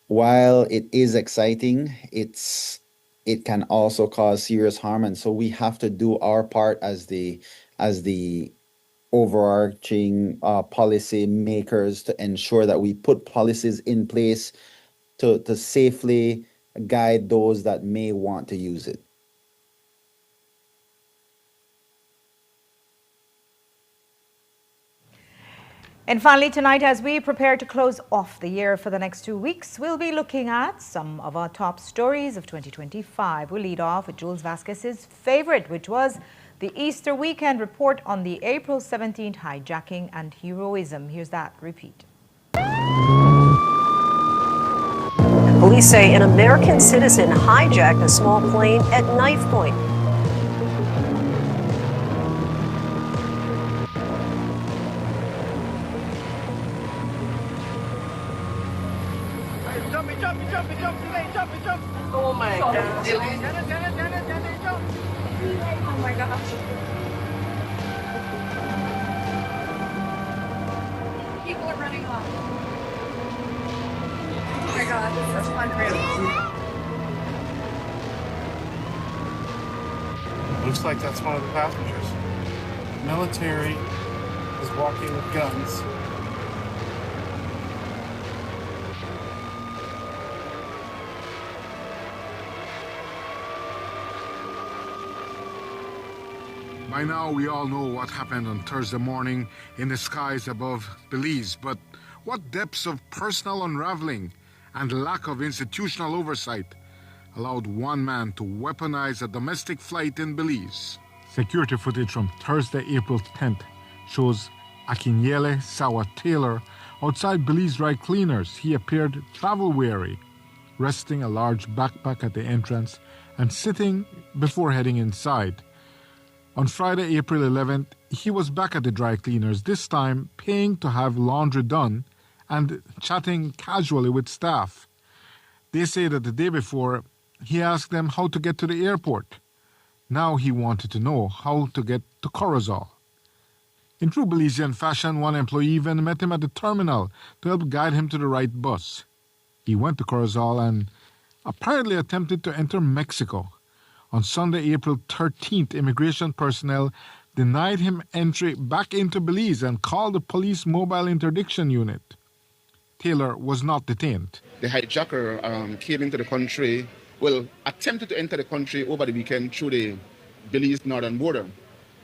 while it is exciting, it can also cause serious harm, and so we have to do our part as the overarching policy makers to ensure that we put policies in place to safely guide those that may want to use it. And finally tonight, as we prepare to close off the year for the next 2 weeks, we'll be looking at some of our top stories of 2025. We'll lead off with Jules Vasquez's favorite, which was the Easter weekend report on the April 17th hijacking and heroism. Here's that repeat. Police say an American citizen hijacked a small plane at knife point. Oh my God. Oh my gosh. People are running off. Oh my God, this is unreal. Looks like that's one of the passengers. military is walking with guns. By now, we all know what happened on Thursday morning in the skies above Belize, but what depths of personal unraveling and lack of institutional oversight allowed one man to weaponize a domestic flight in Belize? Security footage from Thursday, April 10th shows Akinyele Sawa Taylor outside Belize dry cleaners. He appeared travel-weary, resting a large backpack at the entrance and sitting before heading inside. On Friday, April 11th, he was back at the dry cleaners, this time paying to have laundry done and chatting casually with staff. They say that the day before, he asked them how to get to the airport. Now he wanted to know how to get to Corozal. In true Belizean fashion, one employee even met him at the terminal to help guide him to the right bus. He went to Corozal and apparently attempted to enter Mexico. On Sunday, April 13th, immigration personnel denied him entry back into Belize and called the police mobile interdiction unit. Taylor was not detained. The hijacker came into the country, attempted to enter the country over the weekend through the Belize northern border,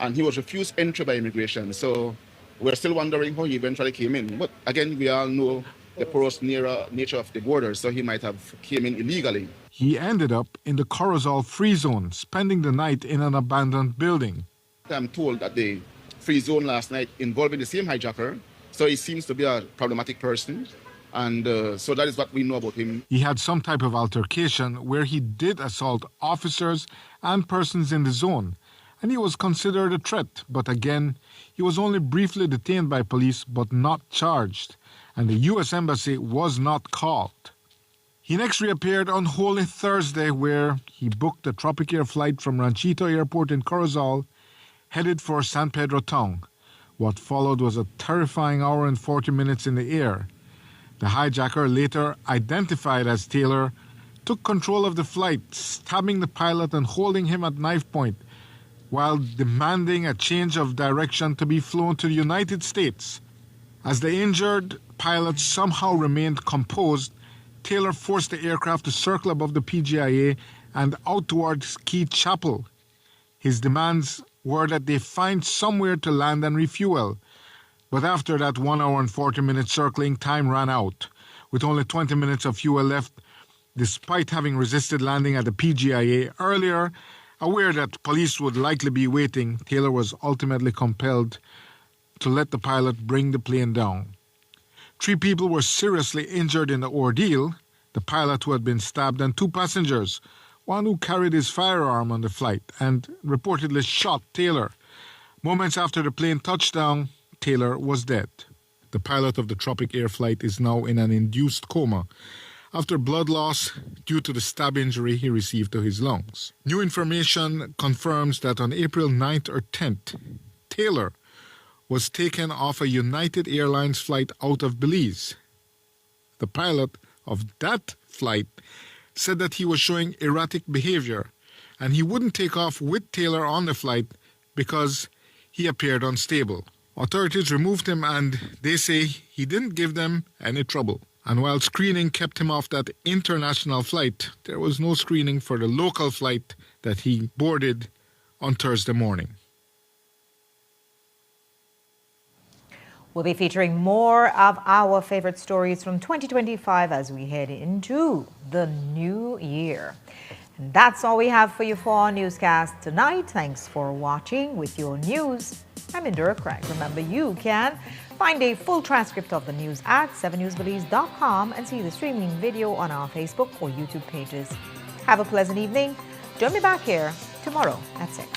and he was refused entry by immigration. So we're still wondering how he eventually came in. But again, we all know the porous nature of the border, so he might have came in illegally. He ended up in the Corozal free zone, spending the night in an abandoned building. I'm told that the free zone last night involving the same hijacker, so he seems to be a problematic person, and so that is what we know about him. He had some type of altercation where he did assault officers and persons in the zone, and he was considered a threat, but again, he was only briefly detained by police but not charged, and the U.S. Embassy was not called. He next reappeared on Holy Thursday, where he booked a Tropic Air flight from Ranchito Airport in Corozal, headed for San Pedro Town. What followed was a terrifying hour and 40 minutes in the air. The hijacker, later identified as Taylor, took control of the flight, stabbing the pilot and holding him at knife point, while demanding a change of direction to be flown to the United States. As the injured pilot somehow remained composed, Taylor forced the aircraft to circle above the PGIA and out towards Key Chapel. His demands were that they find somewhere to land and refuel. But after that 1 hour and 40 minutes circling, time ran out. With only 20 minutes of fuel left, despite having resisted landing at the PGIA earlier, aware that police would likely be waiting, Taylor was ultimately compelled to let the pilot bring the plane down. 3 people were seriously injured in the ordeal, the pilot who had been stabbed and 2 passengers, one who carried his firearm on the flight and reportedly shot Taylor. Moments after the plane touched down, Taylor was dead. The pilot of the Tropic Air flight is now in an induced coma after blood loss due to the stab injury he received to his lungs. New information confirms that on April 9th or 10th, Taylor was taken off a United Airlines flight out of Belize. The pilot of that flight said that he was showing erratic behavior and he wouldn't take off with Taylor on the flight because he appeared unstable. Authorities removed him and they say he didn't give them any trouble. And while screening kept him off that international flight, there was no screening for the local flight that he boarded on Thursday morning. We'll be featuring more of our favorite stories from 2025 as we head into the new year. And that's all we have for you for our newscast tonight. Thanks for watching. With your news, I'm Indira Craig. Remember, you can find a full transcript of the news at 7newsbelize.com and see the streaming video on our Facebook or YouTube pages. Have a pleasant evening. Join me back here tomorrow at 6.